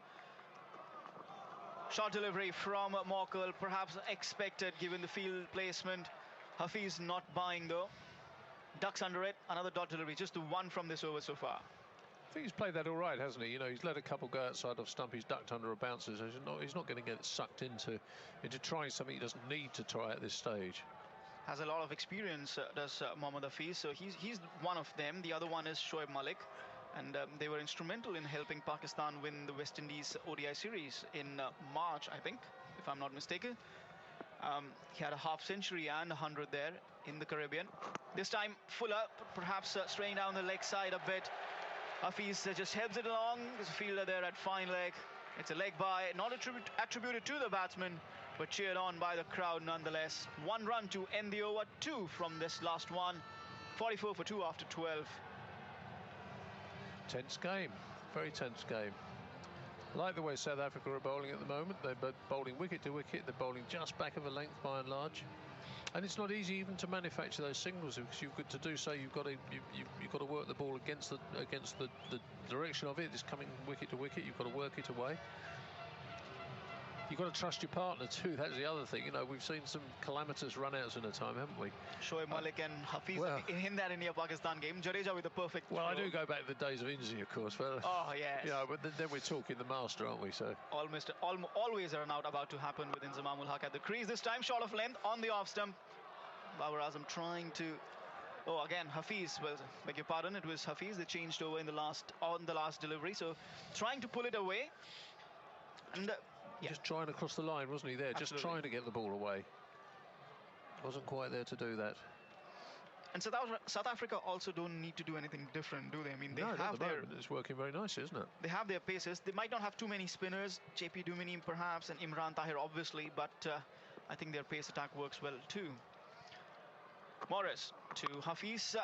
Short delivery from Morkel, perhaps expected given the field placement. Hafiz not buying though. Ducks under it, another dot delivery, just the one from this over so far. I think he's played that all right, hasn't he? You know, he's let a couple go outside off stump, he's ducked under a bouncer, so he's not going to get sucked into trying something he doesn't need to try at this stage. Has a lot of experience, does Mohammad Hafiz, so he's one of them. The other one is Shoaib Malik, and they were instrumental in helping Pakistan win the West Indies ODI series in March, I think, if I'm not mistaken. He had a half century and 100 there in the Caribbean. This time Fuller perhaps straying down the leg side a bit. Hafiz just helps it along. There's a fielder there at fine leg. It's a leg by, not attributed to the batsman, but cheered on by the crowd nonetheless. 1 run to end the over, 2 from this last one. 44 for 2 after 12. Tense game, very tense game. I like the way South Africa are bowling at the moment. They're bowling wicket to wicket. They're bowling just back of a length by and large. And it's not easy even to manufacture those singles, because you've got to do so. You've got to work the ball against the direction of it. It's coming wicket to wicket. You've got to work it away. you've got to trust your partner too. That's the other thing. You know, we've seen some calamitous run-outs in a time, haven't we? Shoaib Malik and Hafiz in that India-Pakistan game. Jadeja with the perfect throw. I do go back to the days of Inzi, of course. But, oh, yes. You know, but then we're talking the master, aren't we? So always a run-out about to happen with Inzamam ul Haq at the crease. This time, short of length on the off-stump. Babar Azam trying to... Oh, again, Hafiz, well, beg your pardon, it was Hafiz. They changed over on the last delivery, so trying to pull it away. And just trying to cross the line, wasn't he there? Absolutely. Just trying to get the ball away. Wasn't quite there to do that. And South Africa also don't need to do anything different, do they? I mean, they have their... It's working very nicely, isn't it? They have their paces. They might not have too many spinners, JP Dumini perhaps, and Imran Tahir obviously, but I think their pace attack works well too. Morris to Hafiz,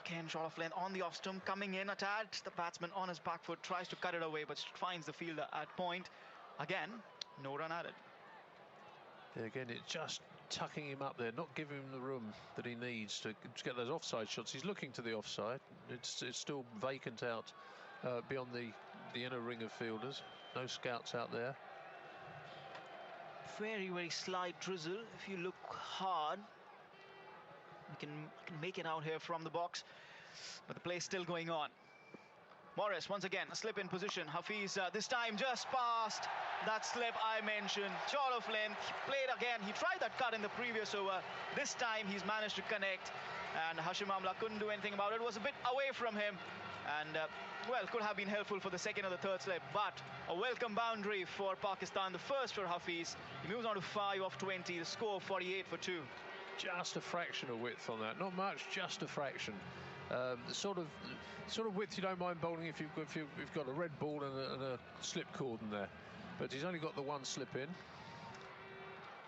again short of length on the off-stump, coming in, attacked. The batsman on his back foot tries to cut it away, but finds the fielder at point. Again, no run added. Yeah, again, it's just tucking him up there, not giving him the room that he needs to get those offside shots. He's looking to the offside. It's still vacant out beyond the inner ring of fielders. No scouts out there. Very, very slight drizzle. If you look hard, you can make it out here from the box, but the play is still going on. Morris once again, a slip in position. Hafiz this time just past that slip I mentioned, short of length. He played again. He tried that cut in the previous over. This time he's managed to connect, and Hashim Amla couldn't do anything about it. It was a bit away from him, and well, could have been helpful for the second or the third slip, but a welcome boundary for Pakistan, the first for Hafiz. He moves on to 5 of 20, the score 48 for 2. Just a fraction of width on that, not much, just a fraction. The sort of width you don't mind bowling if you've got a red ball and a slip cordon there, but he's only got the one slip in.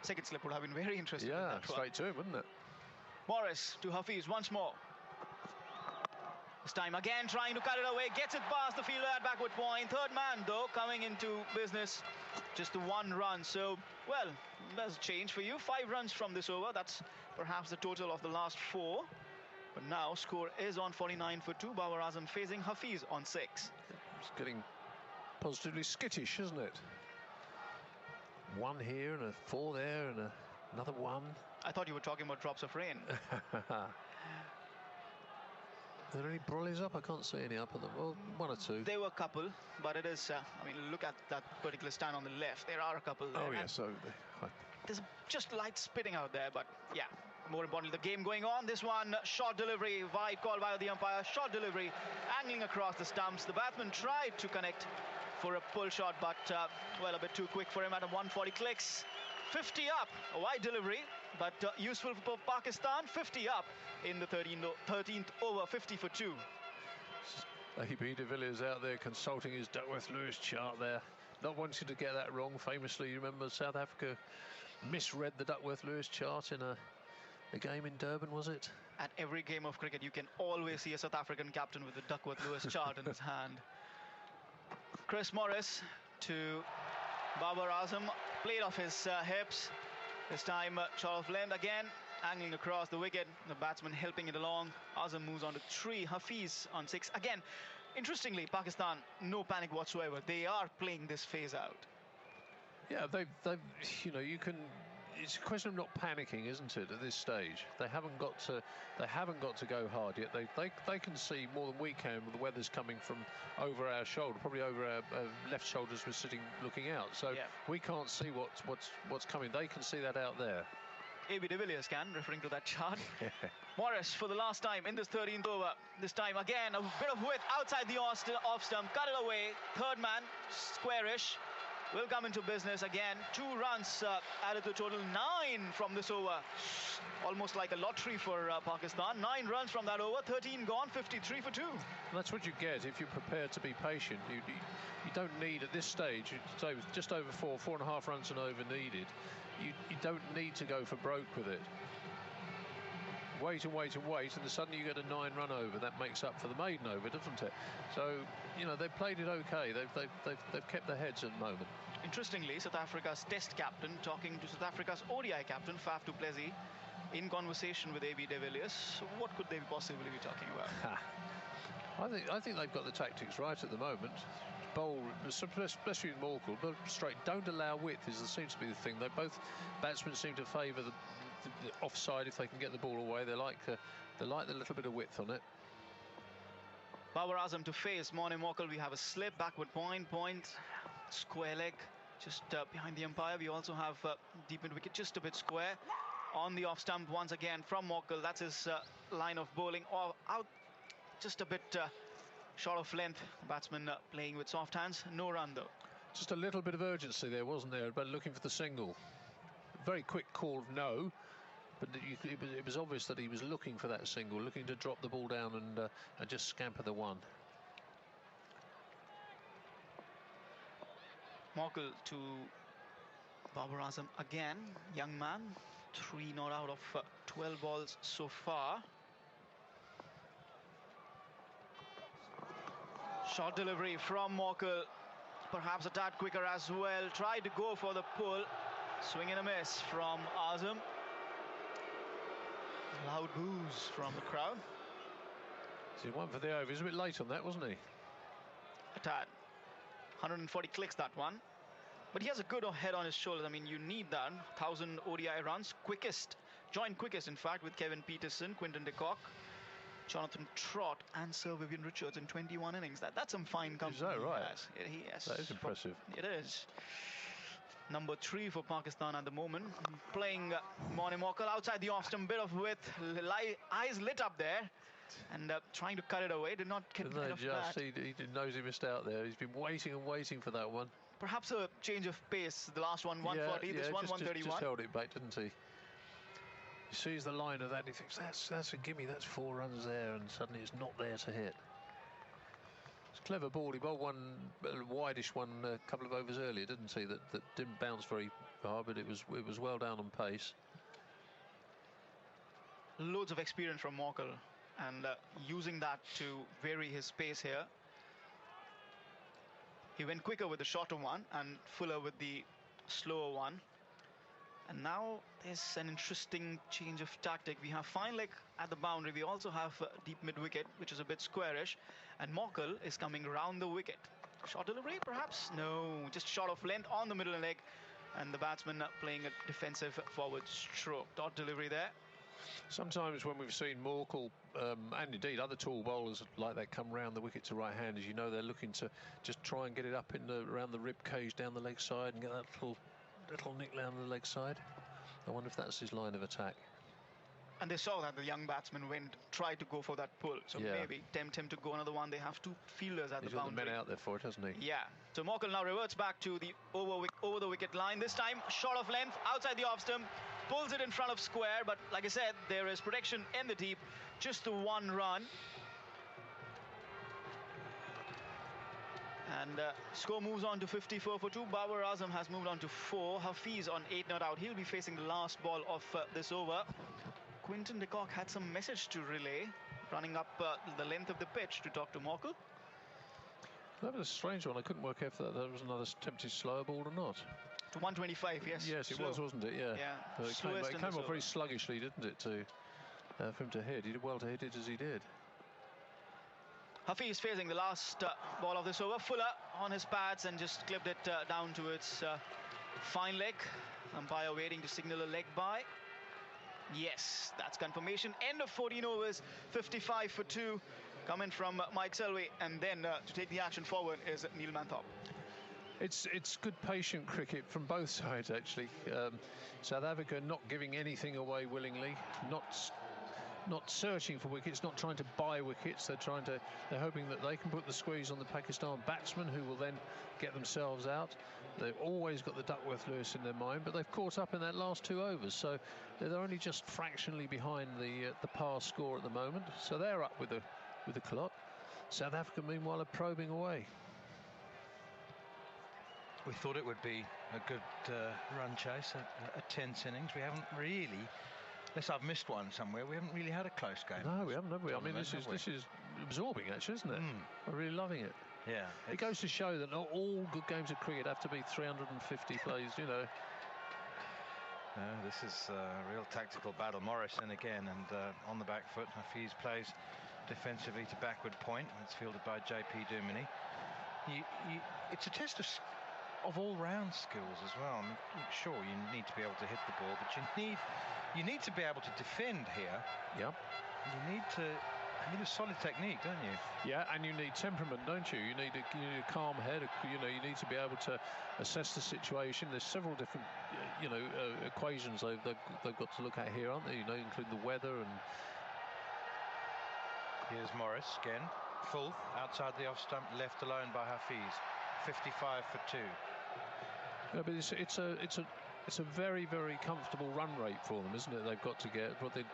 Second slip would have been very interesting. Yeah, straight to him, wouldn't it? Morris to Hafiz once more. This time again trying to cut it away, gets it past the fielder at backward point. Third man though coming into business, just the 1 run. So well, there's a change for you. 5 runs from this over. That's perhaps the total of the last 4. But now score is on 49 for 2. Babar Azam facing Hafiz on 6. It's getting positively skittish, isn't it? 1 here and a 4 there and another 1. I thought you were talking about drops of rain. Are there any brollies up? I can't see any up at them. Well, 1 or 2. There were a couple, but it is, I mean, look at that particular stand on the left. There are a couple there. Oh, yes. So there's just light spitting out there, but yeah. More importantly, the game going on. This one, short delivery, wide call by the umpire. Short delivery, angling across the stumps. The batsman tried to connect for a pull shot, but, well, a bit too quick for him at a 140 clicks. 50 up, a wide delivery, but useful for Pakistan. 50 up in the 13th over, 50 for 2. A.B. de Villiers out there consulting his Duckworth-Lewis chart there. Not wanting to get that wrong. Famously, you remember South Africa misread the Duckworth-Lewis chart in a game in Durban, was it? At every game of cricket, you can always see a South African captain with the Duckworth-Lewis chart in his hand. Chris Morris to Babar Azam, played off his hips. This time, short of length again, angling across the wicket. The batsman helping it along. Azam moves on to 3. Hafiz on 6. Again, interestingly, Pakistan, no panic whatsoever. They are playing this phase out. Yeah, they've you know, you can. It's a question of not panicking, isn't it? At this stage, they haven't got to go hard yet. They can see more than we can. The weather's coming from over our shoulder, probably over our left shoulder as we're sitting looking out. So yeah, we can't see what's coming. They can see that out there. A.B. de Villiers can, referring to that chart. Morris for the last time in this 13th over. This time again a bit of width outside the off stump. Cut it away. Third man, squarish. Will come into business again. 2 runs added to total 9 from this over. Almost like a lottery for Pakistan. 9 runs from that over, 13 gone, 53 for 2. And that's what you get if you're prepared to be patient. You don't need at this stage, so just over 4.5 runs and over needed. You don't need to go for broke with it. Wait and wait and wait, and then suddenly you get a 9-run over. That makes up for the maiden over, doesn't it? So, you know, they've played it okay. They've kept their heads at the moment. Interestingly, South Africa's Test captain talking to South Africa's ODI captain Faf du Plessis in conversation with A.B. de Villiers. So what could they possibly be talking about? I think they've got the tactics right at the moment. bowl, especially with Morkel, but straight. Don't allow width seems to be the thing. They both batsmen seem to favour the offside if they can get the ball away. They like the little bit of width on it. Babar Azam to face Morne Morkel. We have a slip, backward point, square leg, just behind the umpire. We also have deep mid wicket, just a bit square. On the off stump once again from Morkel. That's his line of bowling. Or out, just a bit short of length. Batsman playing with soft hands. No run though. Just a little bit of urgency there, wasn't there? But looking for the single. Very quick call of no. But it was obvious that he was looking for that single, looking to drop the ball down and just scamper the one. Morkel to Babar Azam again. Young man, 3 not out of 12 balls so far. Short delivery from Morkel. Perhaps a tad quicker as well. Tried to go for the pull. Swing and a miss from Azam. Loud boos from the crowd. So he went for the over. He was a bit late on that, wasn't he? A tad. 140 clicks, that one. But he has a good head on his shoulders. I mean, you need that. 1,000 ODI runs. Joint quickest, in fact, with Kevin Peterson, Quinton de Kock, Jonathan Trott, and Sir Vivian Richards in 21 innings. That's some fine company. Is that right? Yes. That is impressive. It is. Number 3 for Pakistan at the moment. Playing Morne Morkel outside the off-stump, bit of width, eyes lit up there, and trying to cut it away. Did not get rid of that. He knows he missed out there. He's been waiting and waiting for that one. Perhaps a change of pace. The last one 140, this one 131. Just held it back, didn't he? He sees the line of that and he thinks, that's a gimme, that's 4 runs there, and suddenly it's not there to hit. It's a clever ball. He bowled one, a wideish one a couple of overs earlier, didn't he? That didn't bounce very far, but it was well down on pace. Loads of experience from Morkel, and using that to vary his pace here. He went quicker with the shorter one and fuller with the slower one. And now there's an interesting change of tactic. We have fine leg at the boundary. We also have deep mid wicket, which is a bit squarish. And Morkel is coming round the wicket. Short delivery, perhaps? No, just short of length on the middle leg. And the batsman playing a defensive forward stroke. Dot delivery there. Sometimes when we've seen Morkel and indeed other tall bowlers like that come round the wicket to right-handers, you know they're looking to just try and get it up around the rib cage down the leg side and get that little nick down the leg side. I wonder if that's his line of attack. And they saw that the young batsman tried to go for that pull, so maybe tempt him to go another one. They have 2 fielders at the boundary. He's got the men out there for it, hasn't he? Yeah. So Morkel now reverts back to the over the wicket line. This time short of length outside the off stump, pulls it in front of square. But like I said, there is protection in the deep. Just the 1 run. And score moves on to 54 for 2. Babar Azam has moved on to 4. Hafiz on 8 not out. He'll be facing the last ball of this over. Quinton de Kock had some message to relay, running up the length of the pitch to talk to Morkel. That was a strange one. I couldn't work out if that was another attempted slower ball or not. To 125, yes. Yes, it was, wasn't it? Yeah. It came off very sluggishly, didn't it, for him to hit. He did well to hit it as he did. Hafiz facing the last ball of this over. Fuller on his pads and just clipped it down to its fine leg. Umpire waiting to signal a leg by. Yes, that's confirmation. End of 14 overs, 55 for 2. Coming from Mike Selway, and then to take the action forward is Neil Manthorpe. It's good patient cricket from both sides, actually. South Africa not giving anything away willingly, not searching for wickets, not trying to buy wickets. They're hoping that they can put the squeeze on the Pakistan batsmen, who will then get themselves out. They've always got the Duckworth-Lewis in their mind, but they've caught up in that last 2 overs, so they're only just fractionally behind the par score at the moment. So they're up with the clock. South Africa, meanwhile, are probing away. We thought it would be a good run chase, a tense innings. We haven't really, unless I've missed one somewhere, we haven't really had a close game. No, we haven't, have we? I mean, this is absorbing, actually, isn't it? I'm really loving it. Yeah. It goes to show that not all good games of cricket have to be 350 plays, you know. No, this is a real tactical battle. Morrison again, and on the back foot. Hafiz plays defensively to backward point. It's fielded by JP Duminy. it's a test of all-round skills as well. I mean, sure, you need to be able to hit the ball, but you need to be able to defend here. Yep. You need a solid technique, don't you? Yeah, and you need temperament, don't you? You need a calm head. You need to be able to assess the situation. There's several different, equations they've got to look at here, aren't they? Including the weather and. Here's Morris again, full outside the off stump, left alone by Hafiz. 55 for 2. Yeah, but it's a very, very comfortable run rate for them, isn't it? They've got to get, but the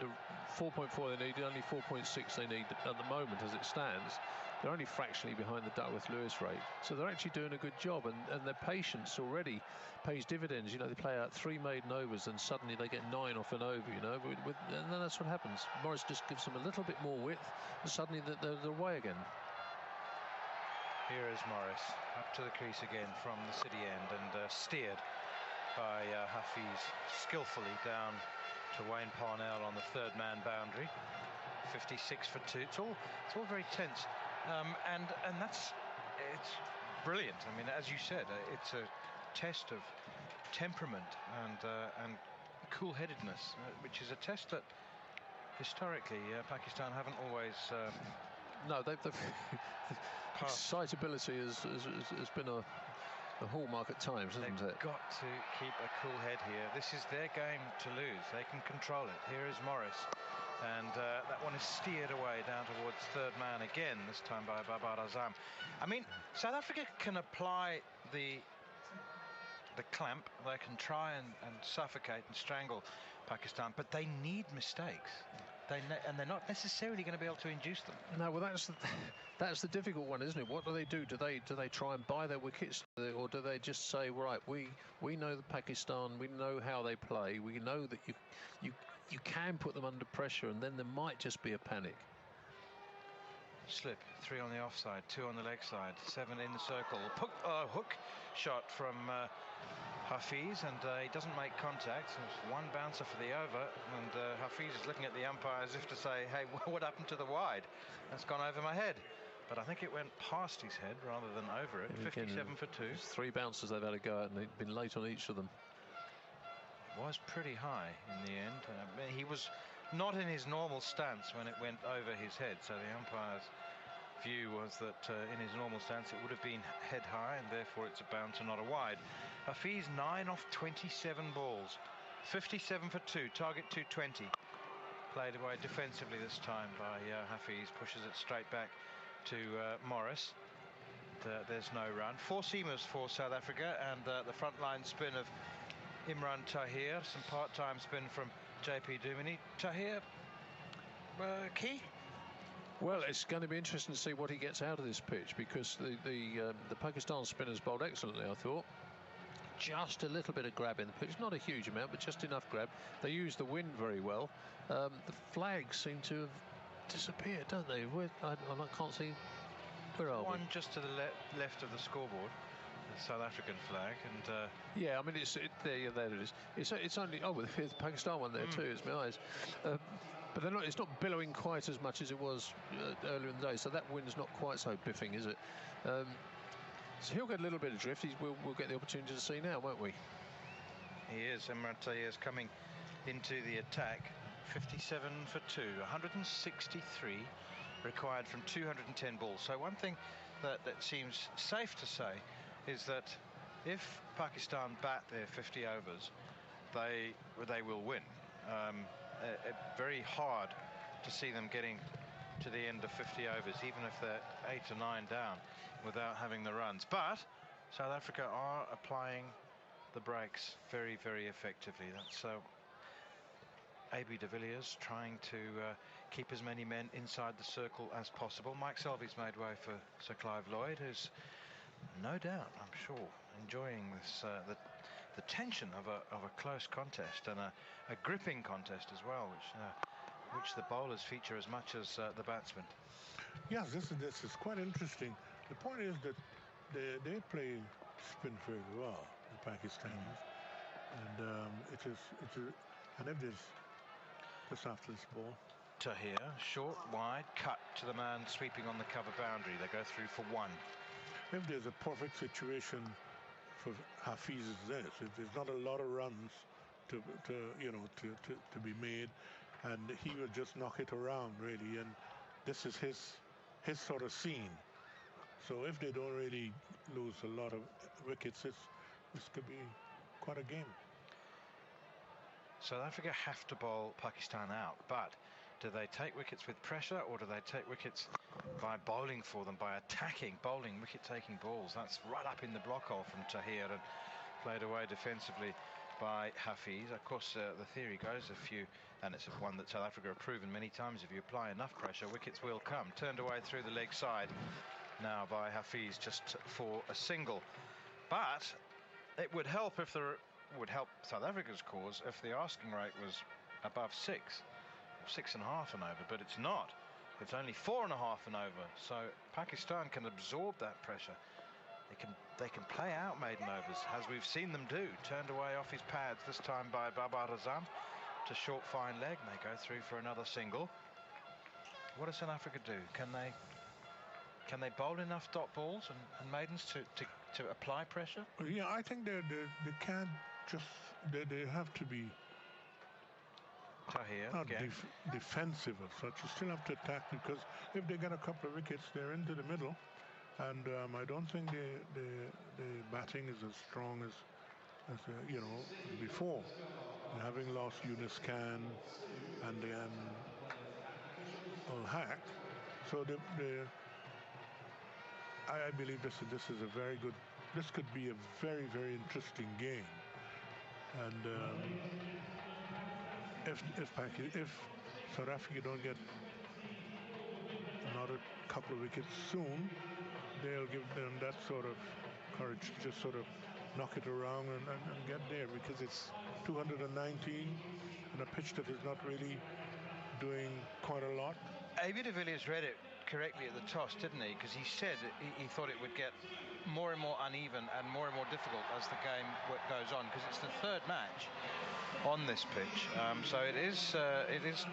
4.4 they need, only 4.6 they need at the moment as it stands. They're only fractionally behind the Duckworth-Lewis rate, so they're actually doing a good job, and their patience already pays dividends. They play out 3 maiden overs, and suddenly they get 9 off an over. And then that's what happens. Morris just gives them a little bit more width, and suddenly they're away again. Here is Morris up to the crease again from the city end, and steered by Hafiz skillfully down to Wayne Parnell on the third man boundary. 56 for 2. It's all very tense, and it's brilliant. I mean, as you said, it's a test of temperament and cool-headedness, which is a test that historically Pakistan haven't always. No, they've excitability has been a hallmark at times, hasn't it? They've got to keep a cool head here. This is their game to lose. They can control it. Here is Morris, and that one is steered away down towards third man again, this time by Babar Azam. I mean, South Africa can apply the clamp. They can try and suffocate and strangle Pakistan, but they need mistakes. And they're not necessarily going to be able to induce them. No, well, that's the difficult one, isn't it? What do? Do they try and buy their wickets, or do they just say, right, we know that Pakistan, we know how they play, we know that you can put them under pressure, and then there might just be a panic. Slip, 3 on the offside, 2 on the leg side, 7 in the circle. Hook shot from Hafiz, and he doesn't make contact. There's 1 bouncer for the over, and Hafiz is looking at the umpire as if to say, hey, what happened to the wide? That's gone over my head. But I think it went past his head rather than over it. 57 for 2. 3 bouncers they've had a go at, and they've been late on each of them. It was pretty high in the end. He was not in his normal stance when it went over his head, so the umpire's view was that in his normal stance it would have been head high, and therefore it's a bouncer, not a wide. Hafiz 9 off 27 balls, 57 for 2, target 220. Played away defensively this time by Hafiz, pushes it straight back to Morris. There's no run. 4 seamers for South Africa, and the front line spin of Imran Tahir, some part-time spin from JP Dumini. Tahir, key? Well, it's going to be interesting to see what he gets out of this pitch, because the Pakistan spinners bowled excellently, I thought. Just a little bit of grab in the pitch, not a huge amount, but just enough grab. They used the wind very well. The flags seem to have disappeared, don't they? I can't see. Where are one we? Just to the left of the scoreboard, the South African flag, and yeah, I mean there it is. It's only there's the Pakistan one there too. It's my eyes. But it's not billowing quite as much as it was earlier in the day, so that wind's not quite so biffing, is it? So he'll get a little bit of drift. We'll get the opportunity to see now, won't we? He is. Imran Tahir is coming into the attack. 57 for 2, 163 required from 210 balls. So one thing that seems safe to say is that if Pakistan bat their 50 overs, they will win. Very hard to see them getting to the end of 50 overs, even if they're 8 or 9 down, without having the runs. But South Africa are applying the brakes very, very effectively. That's A.B. de Villiers trying to keep as many men inside the circle as possible. Mike Selby's made way for Sir Clive Lloyd, who's no doubt, I'm sure, enjoying this the tension of a close contest, and a gripping contest as well, which the bowlers feature as much as the batsmen. Yes, this is quite interesting. The point is that they play spin very well, the Pakistanis, and and if there's just after this ball. Tahir, short, wide, cut to the man sweeping on the cover boundary. They go through for 1. if there's a perfect situation for Hafiz is this, if there's not a lot of runs to be made, and he will just knock it around really, and this is his sort of scene. So if they don't really lose a lot of wickets, this could be quite a game. South Africa have to bowl Pakistan out, but do they take wickets with pressure, or do they take wickets by bowling for them, by bowling wicket-taking balls? That's right up in the block hole from Tahir and played away defensively by Hafiz. Of course, the theory goes, and it's one that South Africa have proven many times, if you apply enough pressure, wickets will come. Turned away through the leg side now by Hafiz, just for a single. But it would help South Africa's cause if the asking rate was above 6, or 6.5 and over, but it's not. It's only 4.5 and over. So Pakistan can absorb that pressure. They can play out maiden overs, as we've seen them do. Turned away off his pads, this time by Babar Azam to short fine leg, and they go through for another single. What does South Africa do? Can they bowl enough dot balls and maidens to apply pressure? Yeah, I think they can't just, they have to be Tahir, not defensive as such. You still have to attack, because if they get a couple of wickets, they're into the middle. And I don't think the batting is as strong as before. Having lost Junaid Khan and then Al-Haq, so I believe this is a very good. This could be a very, very interesting game. And if South Africa don't get another couple of wickets soon, they'll give them that sort of courage to just sort of knock it around and get there, because it's 219 and a pitch that is not really doing quite a lot. A.B. de Villiers read it correctly at the toss, didn't he? Because he said he thought it would get more and more uneven and more difficult as the game goes on, because it's the third match on this pitch. So it is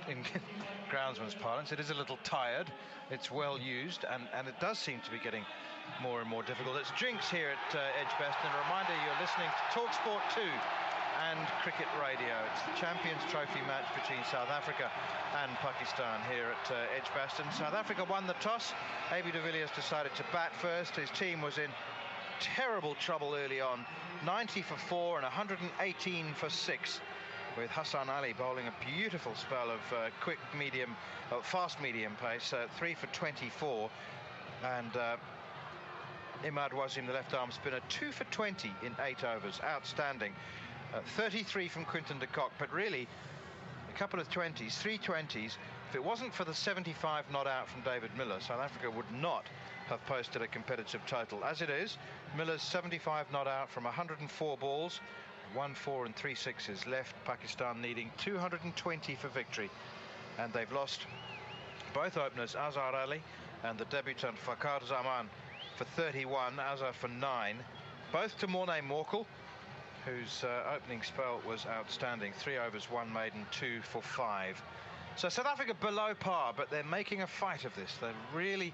in groundsman's parlance, it is a little tired. It's well used, and it does seem to be getting more and more difficult. It's Jinx here at Edgbaston. A reminder, you're listening to TalkSport 2 and Cricket Radio. It's the Champions Trophy match between South Africa and Pakistan here at Edgbaston. South Africa won the toss. A.B. de Villiers decided to bat first. His team was in terrible trouble early on. 90 for 4 and 118 for 6. With Hassan Ali bowling a beautiful spell of fast medium pace, 3 for 24, and Imad Wasim, the left arm spinner, 2 for 20 in 8 overs, outstanding. 33 from Quinton de Kock, but really a couple of 20s, 3 20s. If it wasn't for the 75 not out from David Miller, South Africa would not have posted a competitive total. As it is, Miller's 75 not out from 104 balls, 1 4 and 3 6s left. Pakistan needing 220 for victory, and they've lost both openers, Azhar Ali and the debutant Fakhar Zaman, for 31, Azhar for 9, both to Morne Morkel, whose opening spell was outstanding. 3 overs, 1 maiden, 2 for 5. So South Africa below par, but they're making a fight of this. They're really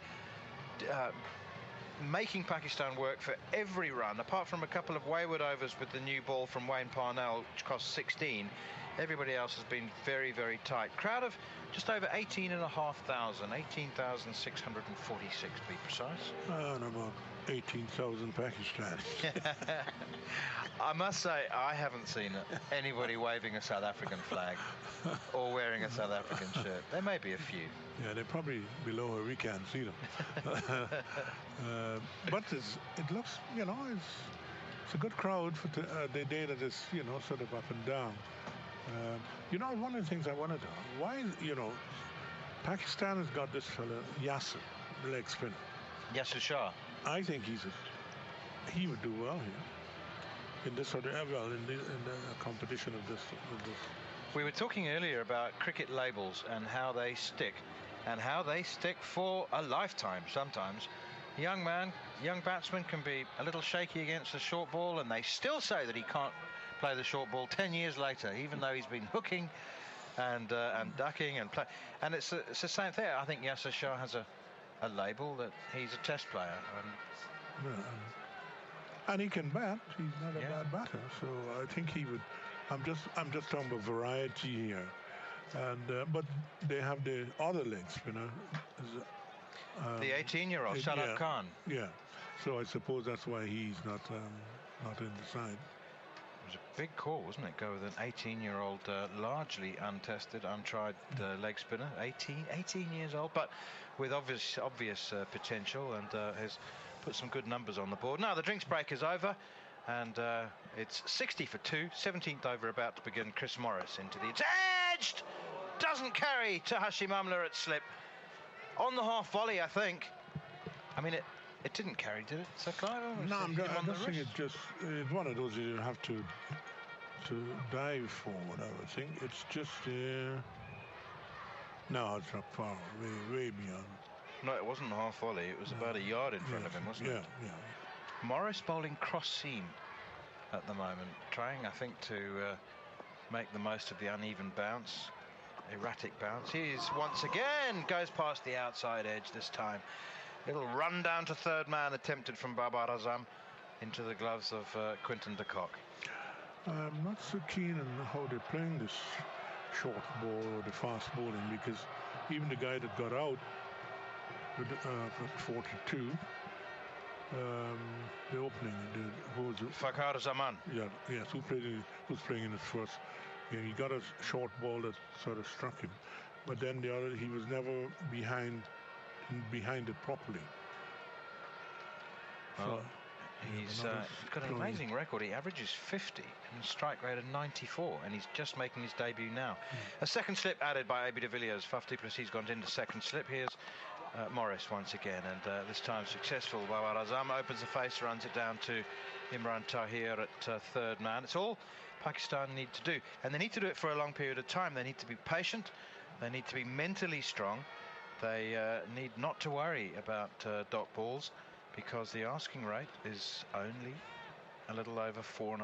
making Pakistan work for every run, apart from a couple of wayward overs with the new ball from Wayne Parnell, which cost 16. Everybody else has been very, very tight. Crowd of just over 18,500, 18,646 to be precise. And about 18,000 Pakistan. I must say, I haven't seen anybody waving a South African flag or wearing a South African shirt. There may be a few. Yeah, they're probably below where we can't see them. But it looks, it's a good crowd for the day that is, sort of up and down. One of the things I wanted to, why, Pakistan has got this fella, Yasir, the leg spinner. Yasir Shah. I think he would do well here. In this sort of, in the competition of this. We were talking earlier about cricket labels and how they stick, for a lifetime sometimes. Young batsman can be a little shaky against the short ball, and they still say that he can't play the short ball 10 years later, even though he's been hooking and ducking and play. And it's the same thing. I think Yasir Shah has a label that he's a test player, and And he can bat. He's not a bad batter, so I think he would. I'm just talking about variety here, and but they have the other legs, you know. The 18-year-old Junaid Khan. Yeah. So I suppose that's why he's not in the side. It was a big call, wasn't it? Go with an 18-year-old, largely untested, untried leg spinner. 18 years old, but with obvious potential, and has put some good numbers on the board. Now the drinks break is over, and it's 60 for 2. 17th over about to begin. Chris Morris into the edged, doesn't carry to Hashim Amla at slip on the half volley. I think. I mean it didn't carry, did it? So Clive? No, I just think it's one of those you have to dive forward. I would think it's just no, it's not far, way beyond. No, it wasn't a half volley. It was about a yard in front of him, wasn't it? Yeah. Morris bowling cross seam at the moment, trying, I think, to make the most of the uneven bounce, erratic bounce. He's once again goes past the outside edge this time. Little run down to third man attempted from Babar Azam into the gloves of Quinton de Kock. I'm not so keen on how they're playing this short ball or the fast bowling, because even the guy that got out with 42, the opening, who was it? Fakhar Zaman. Yes, who's playing in his first game. He got a short ball that sort of struck him, but then the other, he was never behind it properly. Well, he's got an amazing record. He averages 50 and a strike rate of 94, and he's just making his debut now. A second slip added by AB de Villiers. Faf du Plessis gone into second slip. Here's Morris once again, and this time successful. Babar Azam opens the face, runs it down to Imran Tahir at third man. It's all Pakistan need to do, and they need to do it for a long period of time. They need to be patient. They need to be mentally strong. They need not to worry about dot balls, because the asking rate is only a little over 4.5.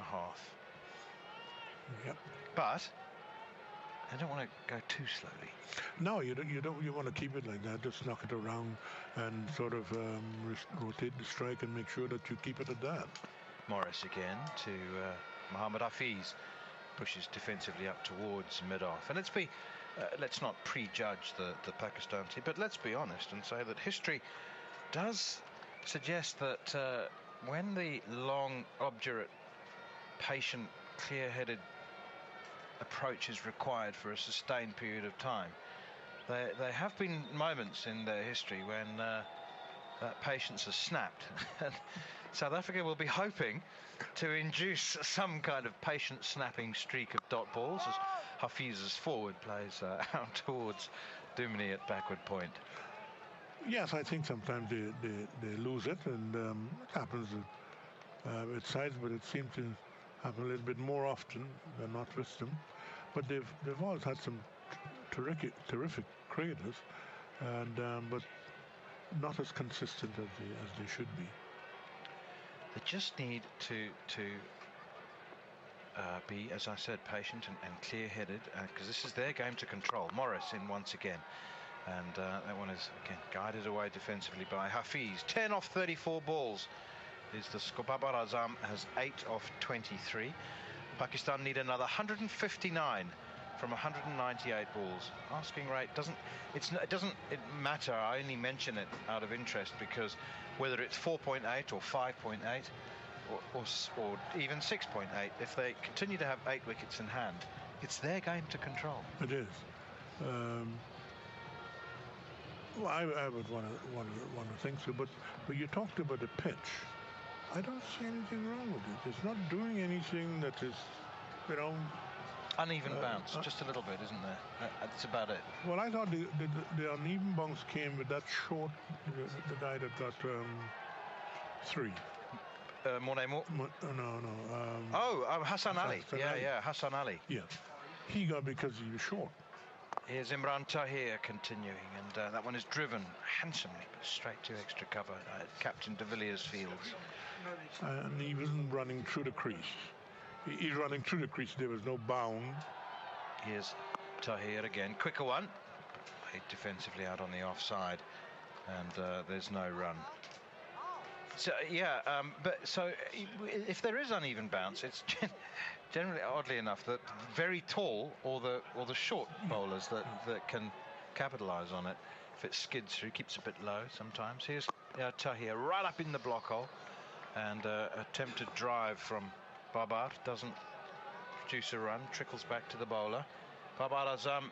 Yep. But I don't want to go too slowly. No, you don't. You want to keep it like that. Just knock it around and sort of rotate the strike and make sure that you keep it at that. Morris again to Mohammad Hafiz, pushes defensively up towards mid-off, and let's not prejudge the Pakistan team, but let's be honest and say that history does suggest that when the long, obdurate, patient, clear-headed approach is required for a sustained period of time, there have been moments in their history when that patience has snapped. And South Africa will be hoping to induce some kind of patient snapping streak of dot balls as Hafiz's forward plays out towards Dumini at backward point. Yes, I think sometimes they lose it, and it happens at sides, but it seems to happen a little bit more often than not with them. But they've always had some terrific creators, and but not as consistent as they should be. They just need to be, as I said, patient and clear-headed, because this is their game to control. Morris in once again, and that one is again guided away defensively by Hafiz. 10 off 34 balls is the score. Babar Azam has 8 off 23. Pakistan need another 159 from 198 balls. Asking rate doesn't matter. I only mention it out of interest, because whether it's 4.8 or 5.8 or even 6.8, if they continue to have 8 wickets in hand, it's their game to control. It is. Well, I would want to think so, but you talked about the pitch. I don't see anything wrong with it. It's not doing anything that is, uneven bounce, just a little bit, isn't there? That's about it. Well, I thought the uneven bounce came with that short, the guy that got 3. Mornay. No. Hassan Ali. Yeah, Hassan Ali. Yeah, he got because he was short. Here's Imran Tahir continuing, and that one is driven handsomely, but straight to extra cover. Captain de Villiers fields. And he wasn't running through the crease. He's running through the crease. There was no bound. Here's Tahir again. Quicker one. Played defensively out on the offside, and there's no run. So yeah, but so if there is uneven bounce, it's generally, oddly enough, the very tall or the short bowlers that can capitalise on it. If it skids through, keeps a bit low sometimes. Here's Tahir right up in the block hole, and attempted drive from Babar doesn't produce a run. Trickles back to the bowler. Babar Azam,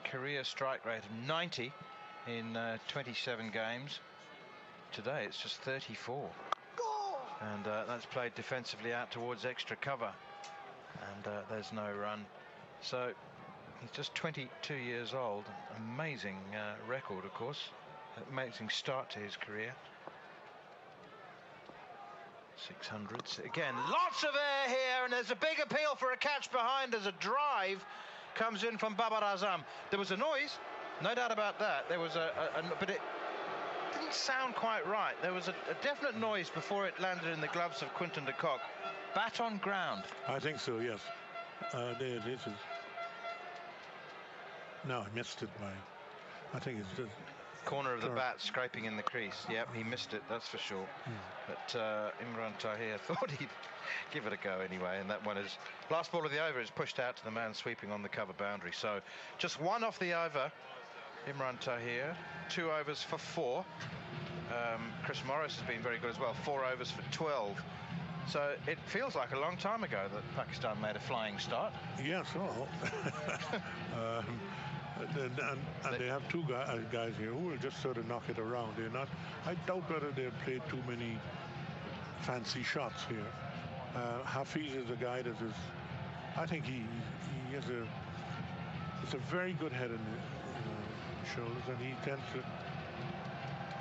career strike rate of 90 in 27 games. Today it's just 34, and that's played defensively out towards extra cover, and there's no run. So he's just 22 years old. Amazing record, of course. Amazing start to his career. 600s again. Lots of air here, and there's a big appeal for a catch behind as a drive comes in from Babar Azam. There was a noise, no doubt about that. There was but it didn't sound quite right. There was a definite noise before it landed in the gloves of Quinton de Kock. Bat on ground. I think so, yes. There it is. No, I missed it by, I think it's just corner of the bat scraping in the crease. Yep, he missed it, that's for sure. But Imran Tahir thought he'd give it a go anyway, and that one is last ball of the over is pushed out to the man sweeping on the cover boundary. So just one off the over. Imran Tahir, 2 overs for 4. Chris Morris has been very good as well, 4 overs for 12. So it feels like a long time ago that Pakistan made a flying start. Yes, well. and they have 2 guys here who will just sort of knock it around. They're not. I doubt whether they've played too many fancy shots here. Hafiz is a guy that is. I think he has it's a very good head in the shoulders, and he tends to.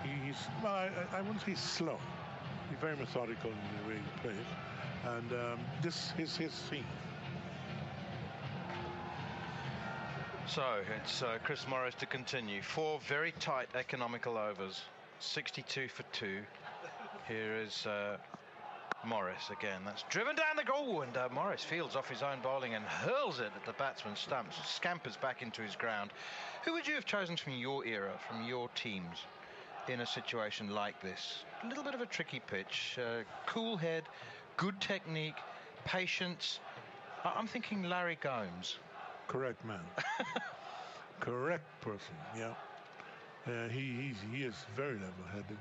He's well, I wouldn't say slow. He's very methodical in the way he plays, and this is his scene. So it's Chris Morris to continue. 4 very tight economical overs, 62 for 2. Here is Morris again. That's driven down the goal, and Morris fields off his own bowling and hurls it at the batsman's stumps, scampers back into his ground. Who would you have chosen from your era, from your teams, in a situation like this? A little bit of a tricky pitch, cool head, good technique, patience. I'm thinking Larry Gomes. Correct man. Correct person. Yeah. He is very level-headed.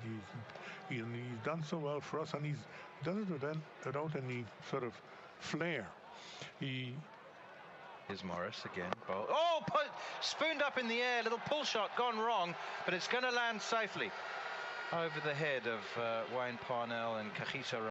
He's done so well for us, and he's done it without any sort of flair. Here's Morris again. Oh, spooned up in the air, little pull shot gone wrong, but it's going to land safely over the head of Wayne Parnell and Kagiso Rabada.